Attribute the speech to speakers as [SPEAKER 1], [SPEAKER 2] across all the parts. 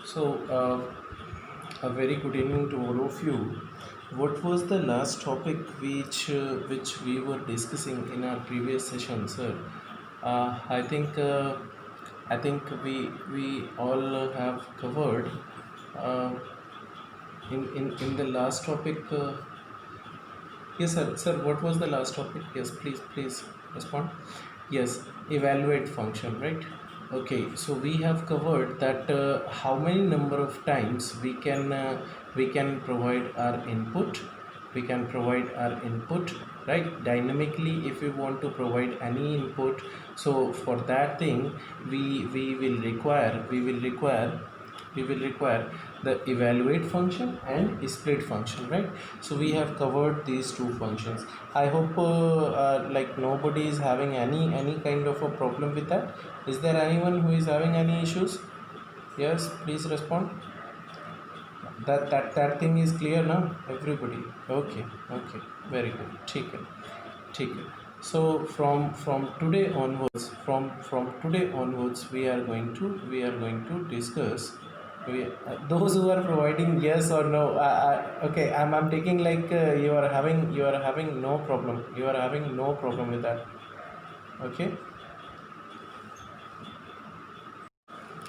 [SPEAKER 1] So, a very good evening to all of you. What was the last topic which we were discussing in our previous session, sir? I think we all have covered uh, in the last topic. Yes, sir. Sir, what was the last topic? Yes, please respond. Yes, evaluate function, right? Okay, so we have covered that how many number of times we can provide our input. We can provide our input, right? Dynamically, if we want to provide any input, so for that thing we will require the evaluate function and split function, right? So we have covered these two functions. I hope like nobody is having any kind of a problem with that. Is there anyone who is having any issues? Yes, please respond. That thing is clear now, everybody? Okay, okay, very good. ठीक है. So from today onwards, from today onwards, we are going to discuss. Those who are providing yes or no, okay, I'm taking like you are having no problem. You are having no problem with that. Okay,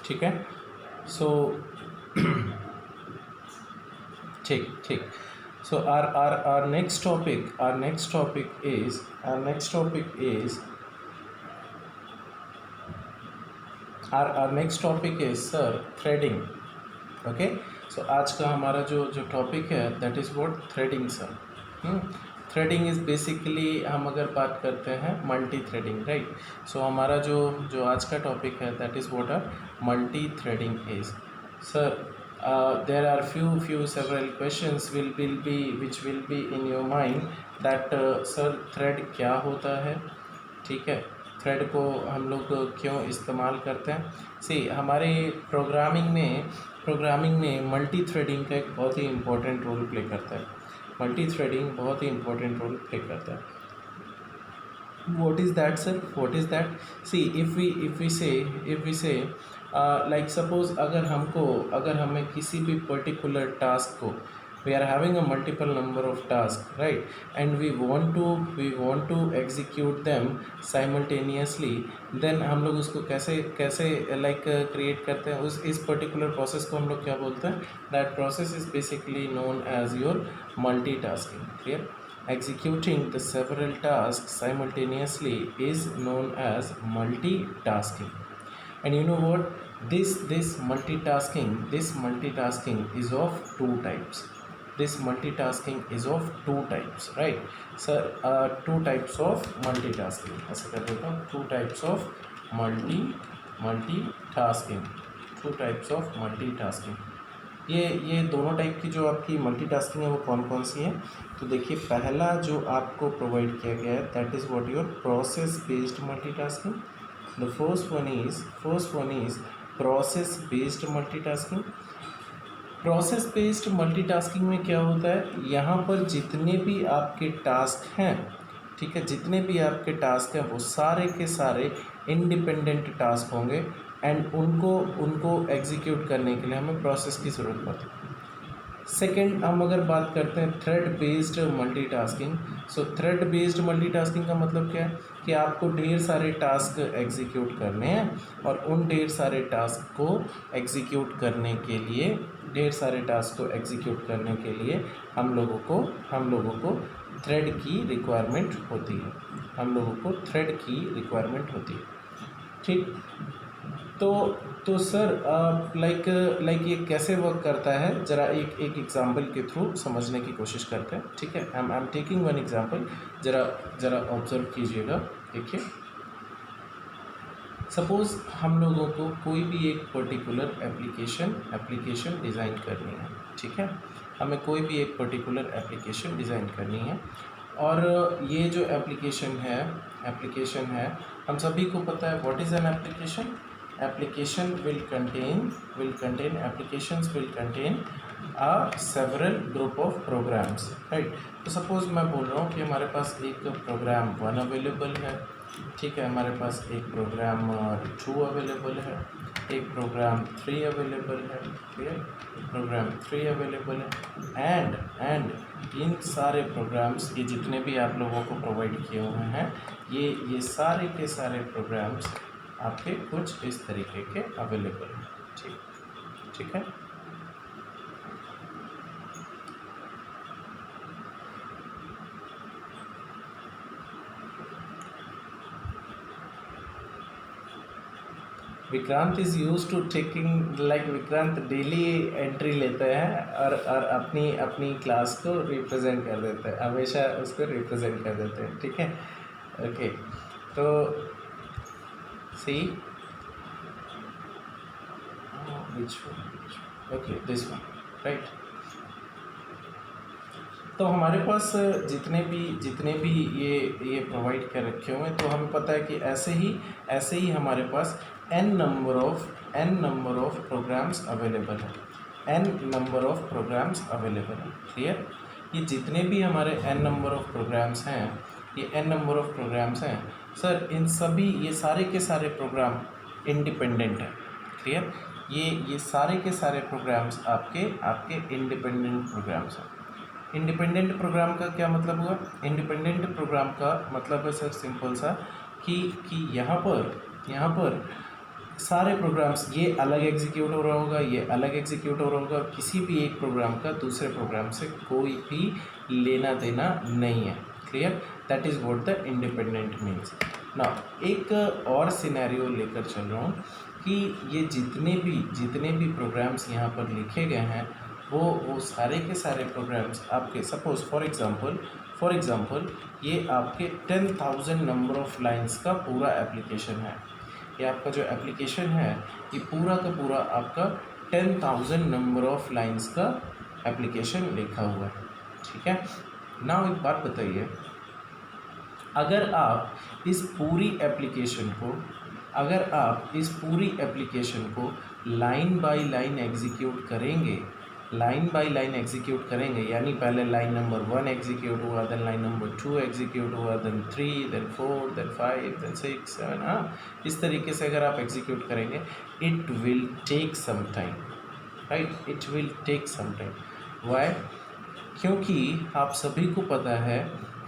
[SPEAKER 1] ठीक है. So ठीक. So our next topic is sir, threading. Okay. So आज का हमारा जो topic है that is what threading, sir. Threading is basically, हम अगर बात करते हैं मल्टी थ्रेडिंग, राइट. सो हमारा जो जो आज का टॉपिक है that is what are multi threading is. Sir, there are few several questions which will be in your mind that sir thread क्या होता है, ठीक है. थ्रेड को हम लोग क्यों इस्तेमाल करते हैं. सी, हमारे प्रोग्रामिंग में मल्टी थ्रेडिंग का एक बहुत ही इम्पोर्टेंट रोल प्ले करता है. मल्टी थ्रेडिंग बहुत ही इम्पोर्टेंट रोल प्ले करता है. What is that, sir? What is that? See, if we say like suppose अगर हमें किसी भी पर्टिकुलर टास्क को, we are having a multiple number of tasks, right, and we want to execute them simultaneously, then हम लोग उसको कैसे कैसे like create करते हैं. उस इस पर्टिकुलर प्रोसेस को हम लोग क्या बोलते हैं. That process is basically known as your multitasking. Clear? Executing the several tasks simultaneously is known as multitasking. And you know what? This multitasking is of two types. This multitasking is of two types, right? So two types of multitasking. ऐसे कर देता हूँ. Two types of multitasking. Two types of multitasking. ये दोनों type की जो आपकी multitasking है वो कौन कौन सी है. तो देखिए, पहला जो आपको प्रोवाइड किया गया है that is what your process based multitasking. The first one is process based multitasking. Process based multitasking में क्या होता है, यहाँ पर जितने भी आपके टास्क हैं, ठीक है, जितने भी आपके टास्क हैं वो सारे के सारे इंडिपेंडेंट टास्क होंगे एंड उनको एग्जीक्यूट करने के लिए हमें प्रोसेस की ज़रूरत पड़ती है. सेकेंड, हम अगर बात करते हैं थ्रेड बेस्ड मल्टीटास्किंग. सो थ्रेड बेस्ड मल्टीटास्किंग का मतलब क्या है कि आपको ढेर सारे टास्क एग्जीक्यूट करने हैं और उन ढेर सारे टास्क को एग्जीक्यूट करने के लिए हम लोगों को थ्रेड की रिक्वायरमेंट होती है. ठीक. तो सर लाइक ये कैसे वर्क करता है, ज़रा एक एग्जांपल के थ्रू समझने की कोशिश करते हैं. ठीक है, I am taking one example. ज़रा ऑब्जर्व कीजिएगा. देखिए, सपोज़ हम लोगों को कोई भी एक पर्टिकुलर एप्लीकेशन डिज़ाइन करनी है. ठीक है, हमें कोई भी एक पर्टिकुलर एप्लीकेशन डिज़ाइन करनी है और ये जो एप्लीकेशन है हम सभी को पता है what is an application. Applications will contain a several group of programs, right? तो सपोज मैं बोल रहा हूँ कि हमारे पास एक प्रोग्राम 1 अवेलेबल है, ठीक है, हमारे पास एक प्रोग्राम 2 अवेलेबल है, एक प्रोग्राम 3 अवेलेबल है, क्लियर, प्रोग्राम 3 अवेलेबल है। एंड इन सारे प्रोग्राम्स, ये जितने भी आप लोगों को प्रोवाइड किए हुए हैं, ये सारे के सारे प्रोग्राम्स आपके कुछ इस तरीके के अवेलेबल हैं। ठीक है। Vikrant is use to taking, like Vikrant daily entry लेते हैं और अपनी अपनी क्लास को रिप्रेजेंट कर देते हैं, हमेशा उसको रिप्रेजेंट कर देते हैं। ठीक है, ओके। तो see which one, okay this one, right. तो हमारे पास जितने भी ये प्रोवाइड कर रखे हुए हैं, तो हमें पता है कि ऐसे ही हमारे पास n number of programs available है, n number of programs available है, क्लियर। ये जितने भी हमारे n नंबर ऑफ प्रोग्राम्स हैं, ये n नंबर ऑफ प्रोग्राम्स हैं सर, इन सभी ये सारे के सारे प्रोग्राम इंडिपेंडेंट हैं, क्लियर। ये सारे के सारे प्रोग्राम्स आपके इंडिपेंडेंट प्रोग्राम्स हैं। इंडिपेंडेंट प्रोग्राम का क्या मतलब हुआ? इंडिपेंडेंट प्रोग्राम का मतलब है सर सिंपल सा कि यहाँ पर सारे प्रोग्राम्स, ये अलग एग्जीक्यूट हो रहा होगा, ये अलग एग्जीक्यूट हो रहा होगा, किसी भी एक प्रोग्राम का दूसरे प्रोग्राम से कोई भी लेना देना नहीं है, clear. That is what the independent means. ना एक और सिनेरियो लेकर चल रहा हूँ कि ये जितने भी प्रोग्राम्स यहाँ पर लिखे गए हैं, वो सारे के सारे प्रोग्राम्स आपके, सपोज फॉर एग्ज़ाम्पल ये आपके 10,000 नंबर ऑफ लाइंस का पूरा एप्लीकेशन है। ये आपका जो एप्लीकेशन है, ये पूरा का पूरा आपका 10,000 नंबर ऑफ लाइंस का एप्लीकेशन लिखा हुआ है, ठीक है। नाउ एक बात बताइए, अगर आप इस पूरी एप्लीकेशन को लाइन बाय लाइन एग्जीक्यूट करेंगे, यानी पहले लाइन नंबर 1 एग्जीक्यूट हुआ, देन लाइन नंबर 2 एग्जीक्यूट हुआ, देन 3, देन 4, देन 5, देन 6, 7, हाँ, इस तरीके से अगर आप एग्जीक्यूट करेंगे, it will take some time, right, it will take some time. Why? क्योंकि आप सभी को पता है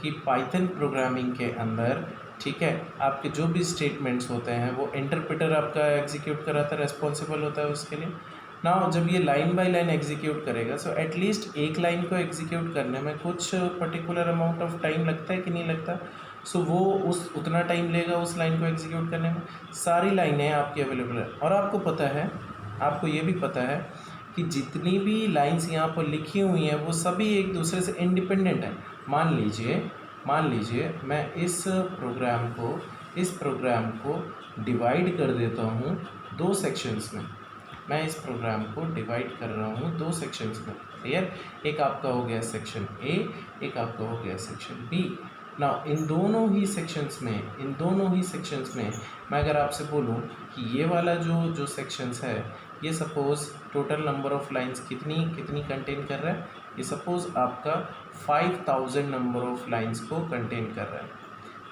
[SPEAKER 1] कि पाइथन प्रोग्रामिंग के अंदर, ठीक है, आपके जो भी स्टेटमेंट्स होते हैं वो इंटरप्रेटर आपका एग्जीक्यूट कराता है, रेस्पॉन्सिबल होता है उसके लिए ना। जब ये लाइन बाय लाइन एग्जीक्यूट करेगा, सो एटलीस्ट एक लाइन को एग्जीक्यूट करने में कुछ पर्टिकुलर अमाउंट ऑफ टाइम लगता है कि नहीं लगता? सो वो उतना टाइम लेगा उस लाइन को एग्जीक्यूट करने में। सारी लाइनें आपकी अवेलेबल है, और आपको ये भी पता है कि जितनी भी लाइंस यहाँ पर लिखी हुई हैं वो सभी एक दूसरे से इंडिपेंडेंट हैं। मान लीजिए मैं इस प्रोग्राम को डिवाइड कर देता हूँ 2 सेक्शंस में। मैं इस प्रोग्राम को डिवाइड कर रहा हूँ 2 सेक्शंस में, क्लियर। एक आपका हो गया सेक्शन ए, एक आपका हो गया सेक्शन बी। नाउ इन दोनों ही सेक्शंस में मैं अगर आपसे बोलूँ कि ये वाला जो सेक्शंस है, ये suppose total number of lines कितनी कंटेन कर रहा है? ये सपोज़ आपका 5,000 नंबर ऑफ़ लाइंस को कंटेन कर रहा है।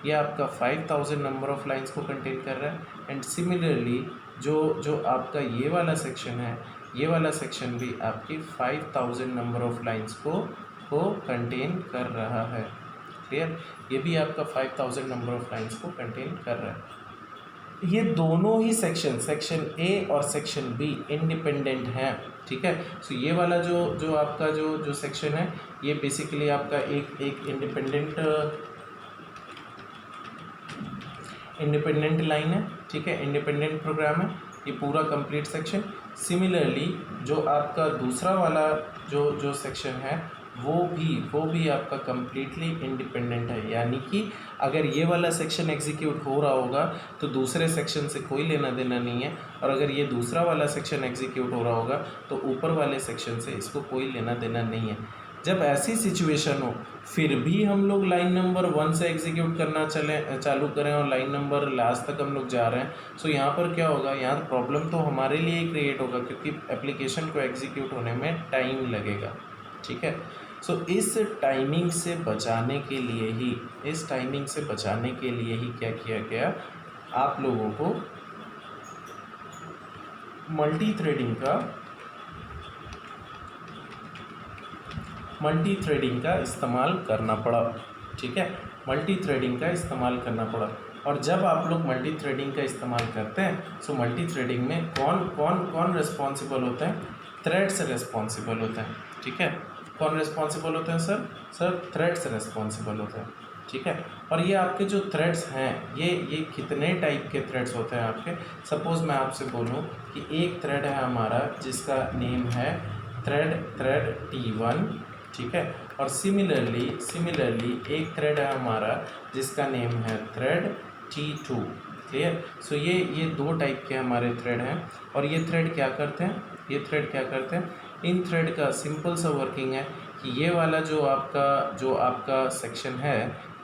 [SPEAKER 1] ये आपका 5,000 नंबर ऑफ़ लाइंस को कंटेन कर रहा है। एंड सिमिलरली जो आपका ये वाला सेक्शन है, ये वाला सेक्शन भी आपकी 5,000 नंबर ऑफ़ लाइंस को कंटेन कर रहा है, क्लियर। ये भी आपका 5,000 नंबर ऑफ़ लाइंस को कंटेन कर रहा है। ये दोनों ही सेक्शन ए और सेक्शन बी इंडिपेंडेंट हैं, ठीक है। सो ये वाला जो आपका जो सेक्शन है, ये बेसिकली आपका एक इंडिपेंडेंट लाइन है, ठीक है, इंडिपेंडेंट प्रोग्राम है ये पूरा कंप्लीट सेक्शन। सिमिलरली जो आपका दूसरा वाला जो सेक्शन है, वो भी आपका कम्प्लीटली इंडिपेंडेंट है। यानी कि अगर ये वाला सेक्शन एग्जीक्यूट हो रहा होगा तो दूसरे सेक्शन से कोई लेना देना नहीं है, और अगर ये दूसरा वाला सेक्शन एग्जीक्यूट हो रहा होगा तो ऊपर वाले सेक्शन से इसको कोई लेना देना नहीं है। जब ऐसी सिचुएशन हो, फिर भी हम लोग लाइन नंबर 1 से एग्जीक्यूट करना चालू करें और लाइन नंबर लास्ट तक हम लोग जा रहे हैं, सो यहाँ पर क्या होगा, यहाँ प्रॉब्लम तो हमारे लिए ही क्रिएट होगा, क्योंकि एप्लीकेशन को एग्जीक्यूट होने में टाइम लगेगा, ठीक है। सो इस टाइमिंग से बचाने के लिए ही क्या किया गया, आप लोगों को मल्टी थ्रेडिंग का इस्तेमाल करना पड़ा, ठीक है, मल्टी थ्रेडिंग का इस्तेमाल करना पड़ा। और जब आप लोग मल्टी थ्रेडिंग का इस्तेमाल करते हैं, सो मल्टी थ्रेडिंग में कौन कौन कौन रिस्पॉन्सिबल होते हैं? थ्रेड्स रिस्पॉन्सिबल होते हैं, ठीक है। कौन रिस्पॉन्सिबल होते हैं सर? सर थ्रेड्स रिस्पॉन्सिबल होते हैं, ठीक है। और ये आपके जो थ्रेड्स हैं, ये कितने टाइप के थ्रेड्स होते हैं आपके? सपोज़ मैं आपसे बोलूँ कि एक थ्रेड है हमारा जिसका नेम है थ्रेड T1, ठीक है। और सिमिलरली एक थ्रेड है हमारा जिसका नेम है थ्रेड T2, क्लियर। सो ये दो टाइप के हमारे थ्रेड हैं। और ये थ्रेड क्या करते हैं? इन थ्रेड का सिंपल सा वर्किंग है कि ये वाला जो आपका सेक्शन है,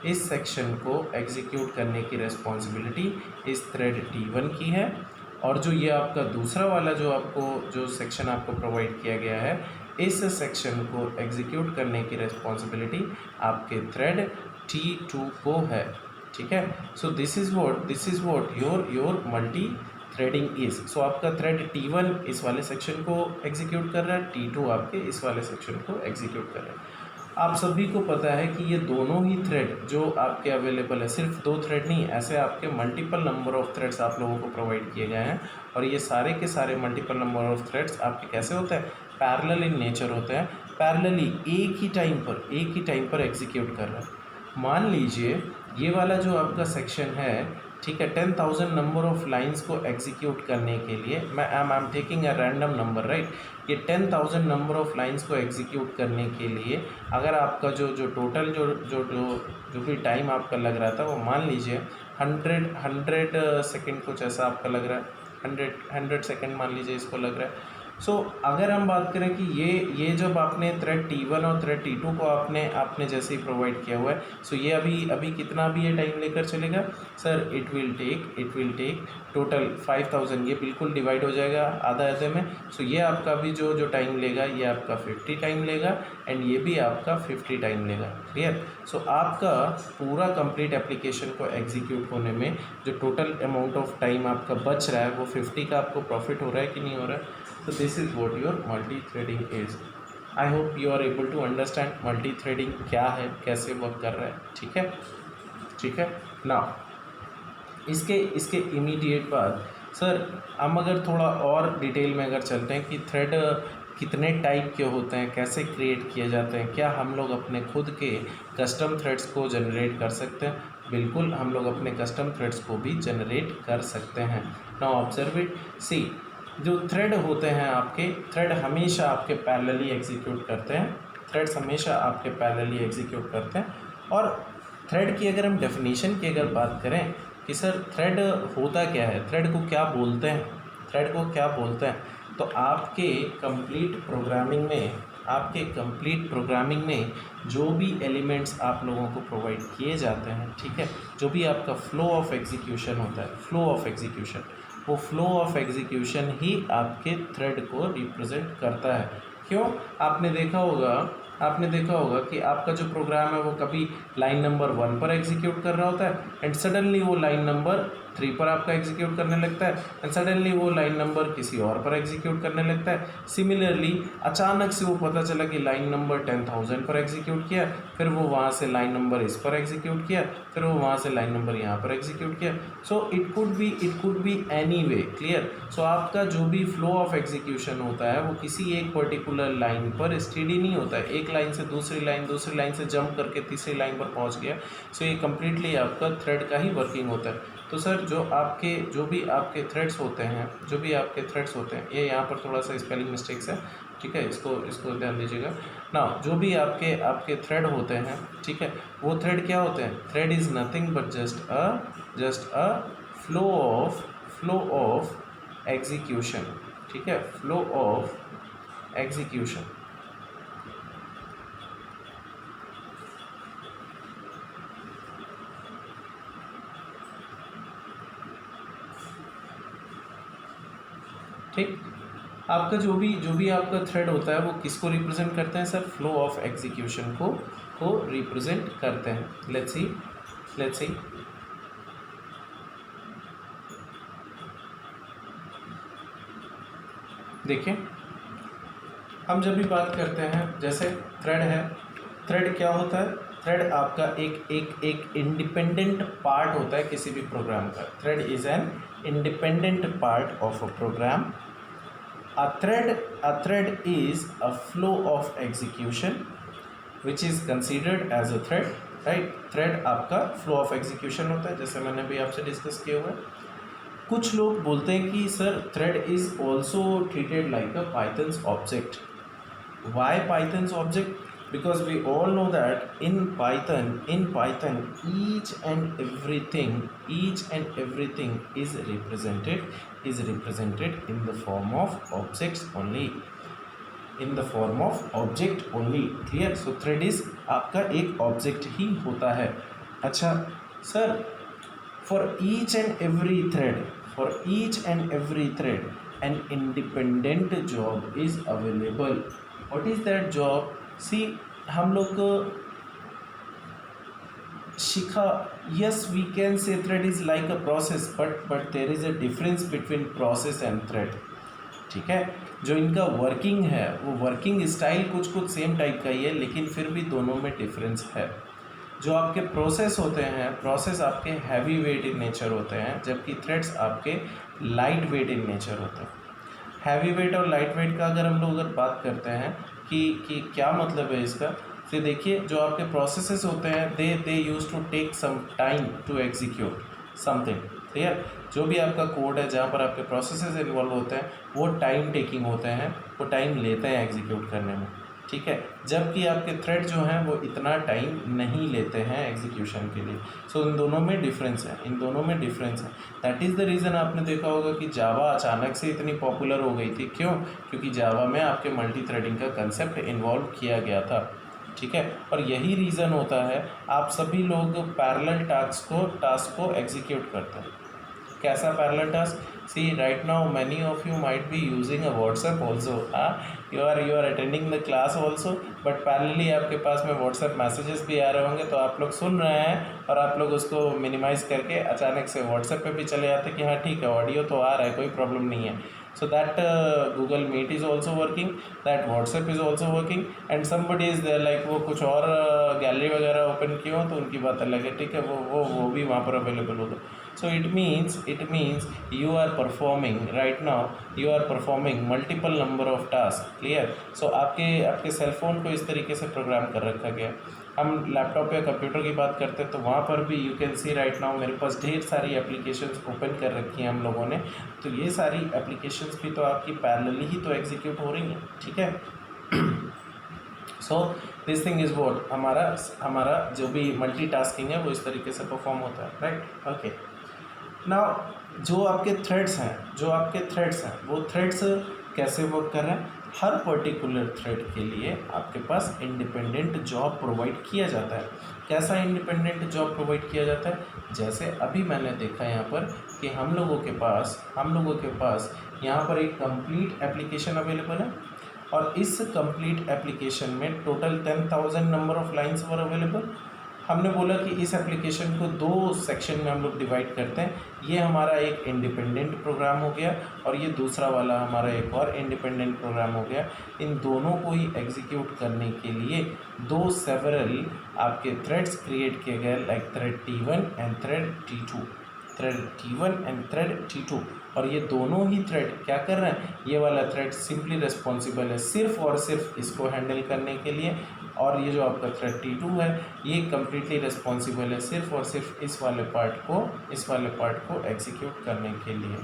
[SPEAKER 1] इस सेक्शन को एग्जीक्यूट करने की रिस्पॉन्सिबिलिटी इस थ्रेड T1 की है। और जो ये आपका दूसरा वाला जो सेक्शन आपको प्रोवाइड किया गया है, इस सेक्शन को एग्जीक्यूट करने की रिस्पॉन्सिबिलिटी आपके थ्रेड T2 को है, ठीक है। So this is what your multi threading is. So आपका थ्रेड T1 इस वाले सेक्शन को एग्जीक्यूट कर रहा है, T2 आपके इस वाले सेक्शन को एग्जीक्यूट कर रहा है। आप सभी को पता है कि ये दोनों ही थ्रेड जो आपके अवेलेबल है, सिर्फ दो थ्रेड नहीं, ऐसे आपके मल्टीपल नंबर ऑफ थ्रेड्स आप लोगों को प्रोवाइड किए गए हैं। और ये सारे के सारे मल्टीपल नंबर ऑफ थ्रेड्स आपके कैसे होते हैं? पैरेलल इन नेचर होते हैं, पैरेलली एक ही टाइम पर एग्जीक्यूट कर रहा है। मान लीजिए ये वाला जो आपका सेक्शन है, ठीक है, 10,000 नंबर ऑफ लाइंस को एग्जीक्यूट करने के लिए मैं I am taking a random number, right. ये 10,000 नंबर ऑफ लाइंस को एग्जीक्यूट करने के लिए अगर आपका जो टोटल जो भी टाइम आपका लग रहा था, वो मान लीजिए 100 सेकेंड कुछ ऐसा आपका लग रहा है, 100 सेकेंड मान लीजिए इसको लग रहा है। सो अगर हम बात करें कि ये जब आपने थ्रेड T1 और थ्रेड T2 को आपने जैसे ही प्रोवाइड किया हुआ है, सो ये अभी कितना भी ये टाइम लेकर चलेगा sir? It will take total 5,000। ये बिल्कुल डिवाइड हो जाएगा आधे में। सो ये आपका भी जो टाइम लेगा, ये आपका 50 टाइम लेगा, एंड ये भी आपका 50 टाइम लेगा, क्लियर। सो आपका पूरा कंप्लीट एप्लीकेशन को एग्जीक्यूट होने में जो टोटल अमाउंट ऑफ टाइम आपका बच रहा है, वो 50 का आपको प्रॉफिट हो रहा है कि नहीं हो रहा है? So this is what your multi-threading is. I hope you are able to understand multi-threading क्या है, कैसे वर्क कर रहा है, ठीक है। नाउ इसके इमीडिएट बाद सर हम अगर थोड़ा और डिटेल में अगर चलते हैं कि थ्रेड कितने टाइप के होते हैं, कैसे क्रिएट किए जाते हैं, क्या हम लोग अपने खुद के कस्टम थ्रेड्स को जनरेट कर सकते हैं? बिल्कुल, हम लोग अपने कस्टम थ्रेड्स को भी जनरेट कर सकते हैं। नाउ ऑब्जर्व इट, सी जो थ्रेड होते हैं आपके, थ्रेड हमेशा आपके पैरेलली एग्जीक्यूट करते हैं, थ्रेड्स हमेशा आपके पैरेलली एग्जीक्यूट करते हैं। और थ्रेड की अगर हम डेफिनेशन की अगर बात करें कि सर थ्रेड होता क्या है, थ्रेड को क्या बोलते हैं, तो आपके कंप्लीट प्रोग्रामिंग में जो भी एलिमेंट्स आप लोगों को प्रोवाइड किए जाते हैं, ठीक है, जो भी आपका फ्लो ऑफ एग्जीक्यूशन होता है, वो फ्लो ऑफ एग्जीक्यूशन ही आपके थ्रेड को रिप्रेजेंट करता है। क्यों? आपने देखा होगा कि आपका जो प्रोग्राम है वो कभी लाइन नंबर 1 पर एग्जीक्यूट कर रहा होता है, एंड सडनली वो लाइन नंबर 3 पर आपका एग्जीक्यूट करने लगता है, एंड सडनली वो लाइन नंबर किसी और पर एग्जीक्यूट करने लगता है। सिमिलरली अचानक से वो पता चला कि लाइन नंबर 10,000 पर एग्जीक्यूट किया, फिर वो वहाँ से लाइन नंबर इस पर एग्जीक्यूट किया, फिर वो वहाँ से लाइन नंबर यहाँ पर एग्जीक्यूट किया। So it could be any way, clear. So आपका जो भी फ्लो ऑफ एग्जीक्यूशन होता है वो किसी एक पर्टिकुलर लाइन पर स्टेडी नहीं होता है, एक लाइन से दूसरी लाइन से जंप करके तीसरी लाइन पर पहुँच गया। सो ये कम्प्लीटली आपका थ्रेड का ही वर्किंग होता है। तो सर जो भी आपके थ्रेड्स होते हैं, ये यहाँ पर थोड़ा सा स्पेलिंग मिस्टेक्स है, ठीक है, इसको ध्यान दीजिएगा। ना जो भी आपके थ्रेड होते हैं, ठीक है, वो थ्रेड क्या होते हैं? Thread is nothing but just a flow of execution, ठीक है, फ्लो ऑफ एग्जीक्यूशन। ठीक, आपका जो भी आपका थ्रेड होता है वो किसको रिप्रेजेंट करते हैं सर? फ्लो ऑफ एग्जीक्यूशन को रिप्रेजेंट करते हैं। लेट्स सी देखिए, हम जब भी बात करते हैं, जैसे थ्रेड है, थ्रेड क्या होता है? थ्रेड आपका एक इंडिपेंडेंट पार्ट होता है किसी भी प्रोग्राम का। Thread is an independent part of a program. A thread is a flow of execution which is considered as a thread, right? Thread आपका फ्लो ऑफ एग्जीक्यूशन होता है, जैसे मैंने भी आपसे डिस्कस किया हुआ है। कुछ लोग बोलते हैं कि sir thread is also treated like a pythons object. Why Python's object? Because we all know that in Python each and everything is represented in the form of objects only, in the form of object only, clear? So thread is आपका एक object ही होता है। अच्छा sir, for each and every thread an independent job is available. What is that job? See, हम लोग को शिखा, yes we can say thread is like a process, but there is a difference between process and thread, ठीक है? जो इनका working है वो working style कुछ सेम टाइप का ही है, लेकिन फिर भी दोनों में डिफरेंस है। जो आपके प्रोसेस होते हैं, प्रोसेस आपके हैवी वेट इन नेचर होते हैं, जबकि थ्रेड्स आपके लाइट वेट इन नेचर होते हैं। हैवी वेट और लाइट वेट का अगर हम लोग बात करते हैं कि क्या मतलब है इसका, तो देखिए जो आपके प्रोसेसेस होते हैं they use to take some time to execute something, clear? जो भी आपका कोड है जहाँ पर आपके प्रोसेसेस इन्वॉल्व होते हैं वो टाइम टेकिंग होते हैं, वो टाइम लेते हैं एग्जीक्यूट करने में, ठीक है? जबकि आपके थ्रेड जो हैं वो इतना टाइम नहीं लेते हैं एग्जीक्यूशन के लिए। सो इन दोनों में डिफरेंस है, दैट इज़ द रीज़न आपने देखा होगा कि जावा अचानक से इतनी पॉपुलर हो गई थी। क्यों? क्योंकि जावा में आपके मल्टी थ्रेडिंग का कंसेप्ट इन्वॉल्व किया गया था, ठीक है? और यही रीज़न होता है आप सभी लोग पैरेलल टास्क को एग्जीक्यूट करते हैं। कैसा parallel task? See right now many of you might be using a WhatsApp also, you are attending the class also, but parallelly आपके पास में व्हाट्सएप मैसेजेस भी आ रहे होंगे, तो आप लोग सुन रहे हैं और आप लोग उसको मिनिमाइज़ करके अचानक से व्हाट्सएप पे भी चले जाते कि हाँ ठीक है ऑडियो तो आ रहा है, कोई प्रॉब्लम नहीं है। So that Google Meet is also working, that WhatsApp is also working, and somebody is there like वो कुछ और गैलरी वगैरह ओपन किए हो तो उनकी बात अलग है, ठीक है? वो भी वहाँ पर अवेलेबल होगा। So it means you are performing right now, you are performing multiple number of tasks, clear? So आपके सेलफोन को इस तरीके से प्रोग्राम कर रखा गया। हम लैपटॉप या कंप्यूटर की बात करते हैं तो वहाँ पर भी you can see right now मेरे पास ढेर सारी एप्लीकेशंस ओपन कर रखी हैं हम लोगों ने, तो ये सारी एप्लीकेशंस भी तो आपकी पैरेलली ही तो एग्जीक्यूट हो रही हैं, ठीक है? So this thing is what हमारा जो भी मल्टीटास्किंग है वो इस तरीके से परफॉर्म होता है, राइट? ओके, नाउ जो आपके थ्रेड्स हैं वो थ्रेड्स कैसे वर्क कर रहे हैं? हर पर्टिकुलर थ्रेड के लिए आपके पास इंडिपेंडेंट जॉब प्रोवाइड किया जाता है। कैसा इंडिपेंडेंट जॉब प्रोवाइड किया जाता है? जैसे अभी मैंने देखा यहाँ पर कि हम लोगों के पास यहाँ पर एक कंप्लीट एप्लीकेशन अवेलेबल है, और इस कंप्लीट एप्लीकेशन में total 10,000 number of lines were available. हमने बोला कि इस एप्लीकेशन को 2 सेक्शन में हम लोग डिवाइड करते हैं। ये हमारा एक इंडिपेंडेंट प्रोग्राम हो गया और ये दूसरा वाला हमारा एक और इंडिपेंडेंट प्रोग्राम हो गया। इन दोनों को ही एग्जीक्यूट करने के लिए 2 सेवरल आपके थ्रेड्स क्रिएट किए गए, like thread T1 and thread T2, और ये दोनों ही थ्रेड क्या कर रहे हैं? ये वाला थ्रेड सिंपली रिस्पॉन्सिबल है सिर्फ और सिर्फ इसको हैंडल करने के लिए, और ये जो आपका थ्रेड T2 है ये कम्प्लीटली रिस्पॉन्सिबल है सिर्फ और सिर्फ इस वाले पार्ट को एग्जीक्यूट करने के लिए,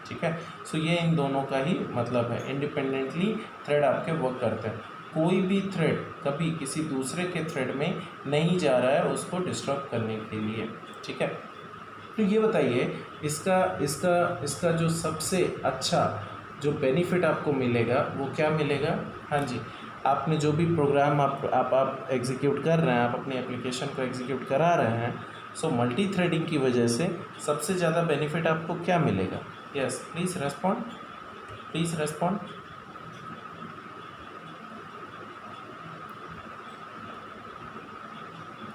[SPEAKER 1] ठीक है? सो ये इन दोनों का ही मतलब है, इंडिपेंडेंटली थ्रेड आपके वर्क करते हैं। कोई भी थ्रेड कभी किसी दूसरे के थ्रेड में नहीं जा रहा है उसको डिस्टर्ब करने के लिए, ठीक है? तो ये बताइए इसका जो सबसे अच्छा जो बेनिफिट आपको मिलेगा वो क्या मिलेगा? हाँ जी, आपने जो भी प्रोग्राम आप एग्जीक्यूट कर रहे हैं, आप अपनी एप्लीकेशन को एग्जीक्यूट करा रहे हैं, सो मल्टी थ्रेडिंग की वजह से सबसे ज़्यादा बेनिफिट आपको क्या मिलेगा? Yes, please respond.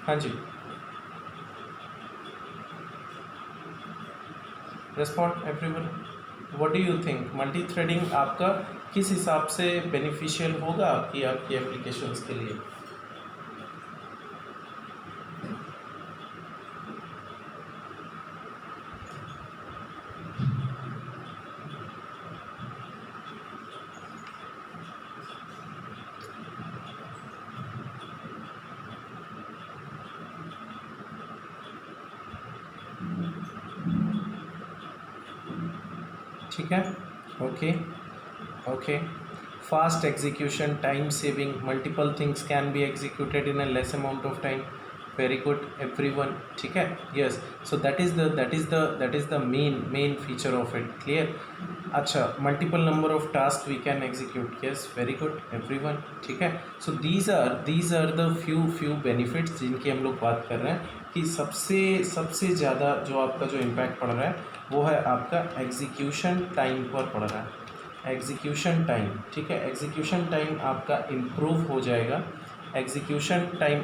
[SPEAKER 1] हाँ जी, respond everyone. What do you think? Multi threading आपका किस हिसाब से बेनिफिशियल होगा आपकी एप्लीकेशंस के लिए? ठीक है, okay okay. Fast execution, time saving, multiple things can be executed in a less amount of time. Very good everyone. ठीक है, yes. So that is the main feature of it. Clear? अच्छा, multiple number of tasks we can execute. Yes, very good everyone. ठीक है. So these are the few benefits जिनकी हम लोग बात कर रहे हैं कि सबसे ज़्यादा जो आपका जो इम्पैक्ट पड़ रहा है वो है आपका एग्जीक्यूशन टाइम पर पड़ रहा है. एग्जीक्यूशन टाइम, ठीक है, एग्जीक्यूशन टाइम आपका इम्प्रूव हो जाएगा. एग्जीक्यूशन टाइम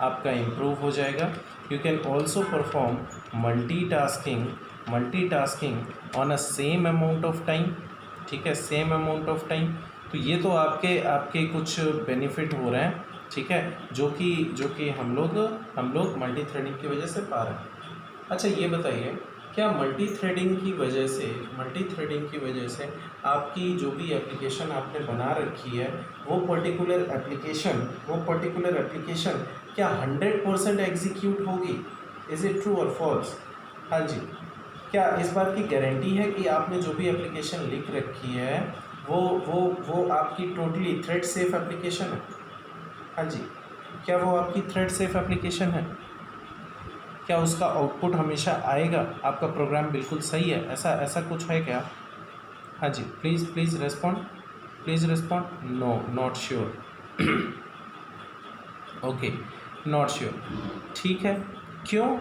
[SPEAKER 1] आपका इम्प्रूव हो जाएगा. You can also perform multitasking on a same amount of time. ठीक है, सेम अमाउंट ऑफ टाइम. तो ये तो आपके कुछ बेनिफिट हो रहे हैं, ठीक है, जो कि हम लोग मल्टी थ्रेडिंग की वजह से पा रहे हैं. अच्छा, ये बताइए, क्या मल्टी थ्रेडिंग की वजह से आपकी जो भी एप्लीकेशन आपने बना रखी है वो पर्टिकुलर एप्लीकेशन क्या 100% एग्जीक्यूट होगी? इज़ इट ट्रू और फॉल्स? हाँ जी, क्या इस बात की गारंटी है कि आपने जो भी एप्लीकेशन लिख रखी है वो आपकी टोटली थ्रेड सेफ एप्लीकेशन है? हाँ जी, क्या वो आपकी थ्रेड सेफ एप्लीकेशन है? क्या उसका आउटपुट हमेशा आएगा? आपका प्रोग्राम बिल्कुल सही है, ऐसा कुछ है क्या? हाँ जी, please respond. No, not sure. Okay, not sure. ठीक है, क्यों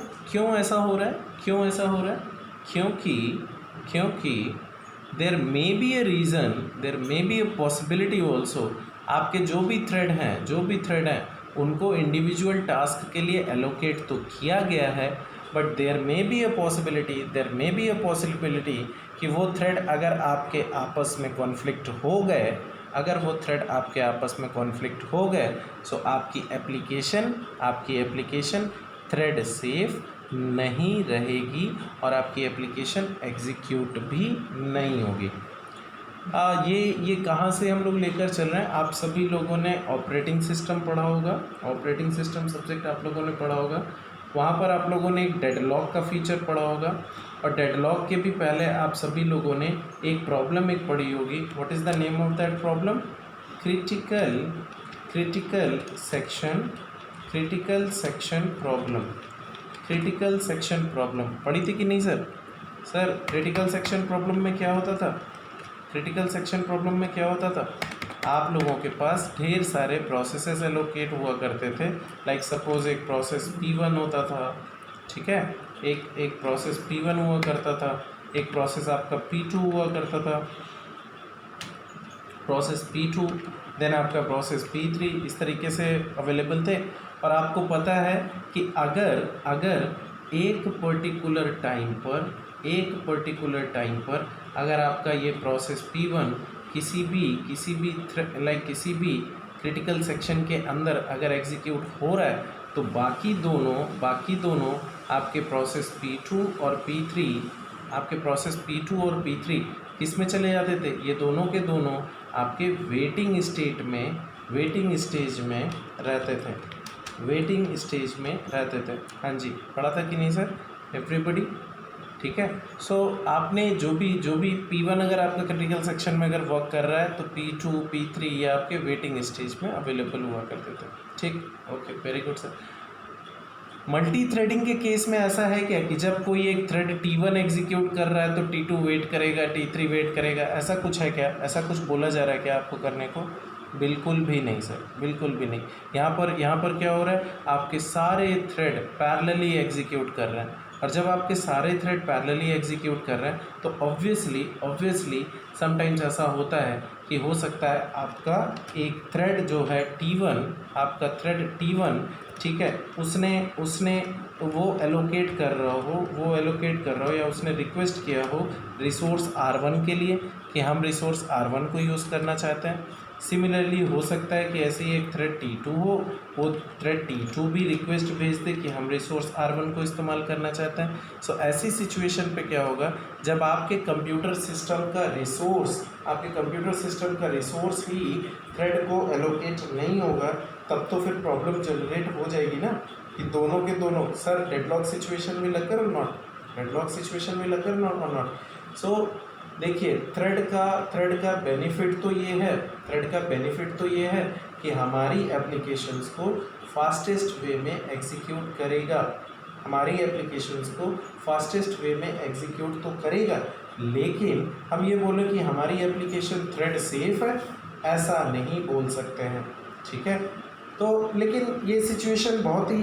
[SPEAKER 1] ऐसा हो रहा है? क्योंकि there may be a reason, there may be a possibility also. आपके जो भी थ्रेड हैं उनको इंडिविजुअल टास्क के लिए एलोकेट तो किया गया है, but there may be a possibility कि वो थ्रेड अगर आपके आपस में कॉन्फ्लिक्ट हो गए सो आपकी एप्लीकेशन थ्रेड सेफ नहीं रहेगी और आपकी एप्लीकेशन एग्जीक्यूट भी नहीं होगी. ये कहाँ से हम लोग लेकर चल रहे हैं? आप सभी लोगों ने ऑपरेटिंग सिस्टम पढ़ा होगा, ऑपरेटिंग सिस्टम सब्जेक्ट आप लोगों ने पढ़ा होगा. वहाँ पर आप लोगों ने एक डेडलॉक का फीचर पढ़ा होगा और डेडलॉक के भी पहले आप सभी लोगों ने एक प्रॉब्लम पढ़ी होगी. What is the name of that problem? Critical section problem पढ़ी थी कि नहीं सर? क्रिटिकल सेक्शन प्रॉब्लम में क्या होता था? आप लोगों के पास ढेर सारे प्रोसेसेस एलोकेट हुआ करते थे. लाइक सपोज एक प्रोसेस P1 होता था, ठीक है, एक प्रोसेस P1 हुआ करता था, एक प्रोसेस आपका P2 हुआ करता था, प्रोसेस P2, देन आपका प्रोसेस P3, इस तरीके से अवेलेबल थे. और आपको पता है कि अगर एक पर्टिकुलर टाइम पर अगर आपका ये प्रोसेस P1 किसी भी क्रिटिकल सेक्शन के अंदर अगर एग्जीक्यूट हो रहा है तो बाकी दोनों आपके प्रोसेस P2 और P3 किस में चले जाते थे? ये दोनों के दोनों आपके वेटिंग स्टेज में रहते थे. हाँ जी, पढ़ा था कि नहीं सर एवरीबडी? ठीक है. सो आपने जो भी P1 अगर आपका क्रिटिकल सेक्शन में अगर वर्क कर रहा है तो P2 P3 ये आपके वेटिंग स्टेज में अवेलेबल हुआ करते थे. ठीक, okay, very good sir. Multi threading के केस में ऐसा है क्या कि जब कोई एक थ्रेड T1 एग्जीक्यूट कर रहा है तो T2 वेट करेगा, T3 वेट करेगा, ऐसा कुछ है क्या? ऐसा कुछ बोला जा रहा है क्या आपको करने को? बिल्कुल भी नहीं सर, बिल्कुल भी नहीं. यहाँ पर क्या हो रहा है? आपके सारे थ्रेड पैरेलली एग्जीक्यूट कर रहे हैं और जब आपके सारे थ्रेड पैरेलली एग्जीक्यूट कर रहे हैं तो ऑब्वियसली समटाइम्स ऐसा होता है कि हो सकता है आपका एक थ्रेड जो है T1, ठीक है, तो वो एलोकेट कर रहा हो या उसने रिक्वेस्ट किया हो रिसोर्स R1 के लिए कि हम रिसोर्स R1 को यूज़ करना चाहते हैं। सिमिलरली हो सकता है कि ऐसे ही एक थ्रेड T2 हो, वो थ्रेड T2 भी रिक्वेस्ट भेज दे कि हम रिसोर्स R1 को इस्तेमाल करना चाहते हैं। सो ऐसी सिचुएशन पे क्या होगा, जब आपके कंप्यूटर सिस्टम का रिसोर्स ही थ्रेड को एलोकेट नहीं होगा, तब तो फिर प्रॉब्लम जनरेट हो जाएगी ना कि दोनों के दोनों सर डेडलॉक सिचुएशन में लग कर नॉट। सो देखिए थ्रेड का बेनिफिट तो ये है कि हमारी एप्लीकेशंस को फास्टेस्ट वे में एग्जीक्यूट तो करेगा, लेकिन हम ये बोलें कि हमारी एप्लीकेशन थ्रेड सेफ है, ऐसा नहीं बोल सकते हैं, ठीक है। तो लेकिन ये सिचुएशन बहुत ही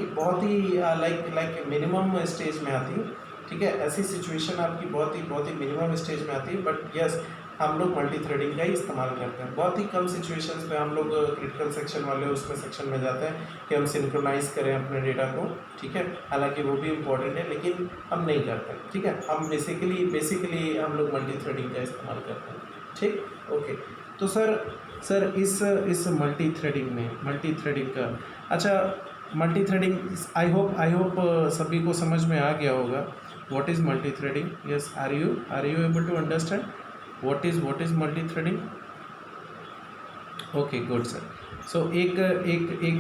[SPEAKER 1] लाइक मिनिमम स्टेज में आती है, ठीक है। ऐसी सिचुएशन आपकी बहुत ही मिनिमम स्टेज में आती है, बट यस हम लोग मल्टी थ्रेडिंग का ही इस्तेमाल करते हैं। बहुत ही कम सिचुएशंस पे हम लोग क्रिटिकल सेक्शन वाले उसमें सेक्शन में जाते हैं कि हम सिंक्रोनाइज करें अपने डेटा को, ठीक है। हालांकि वो भी इम्पॉर्टेंट है, लेकिन हम नहीं करते, ठीक है। हम बेसिकली हम लोग मल्टी थ्रेडिंग का इस्तेमाल करते हैं, ठीक, ओके। तो सर इस मल्टी थ्रेडिंग का अच्छा, मल्टी थ्रेडिंग आई होप सभी को समझ में आ गया होगा what is multi threading. Yes, are you able to understand what is multi threading? Okay, good sir. So एक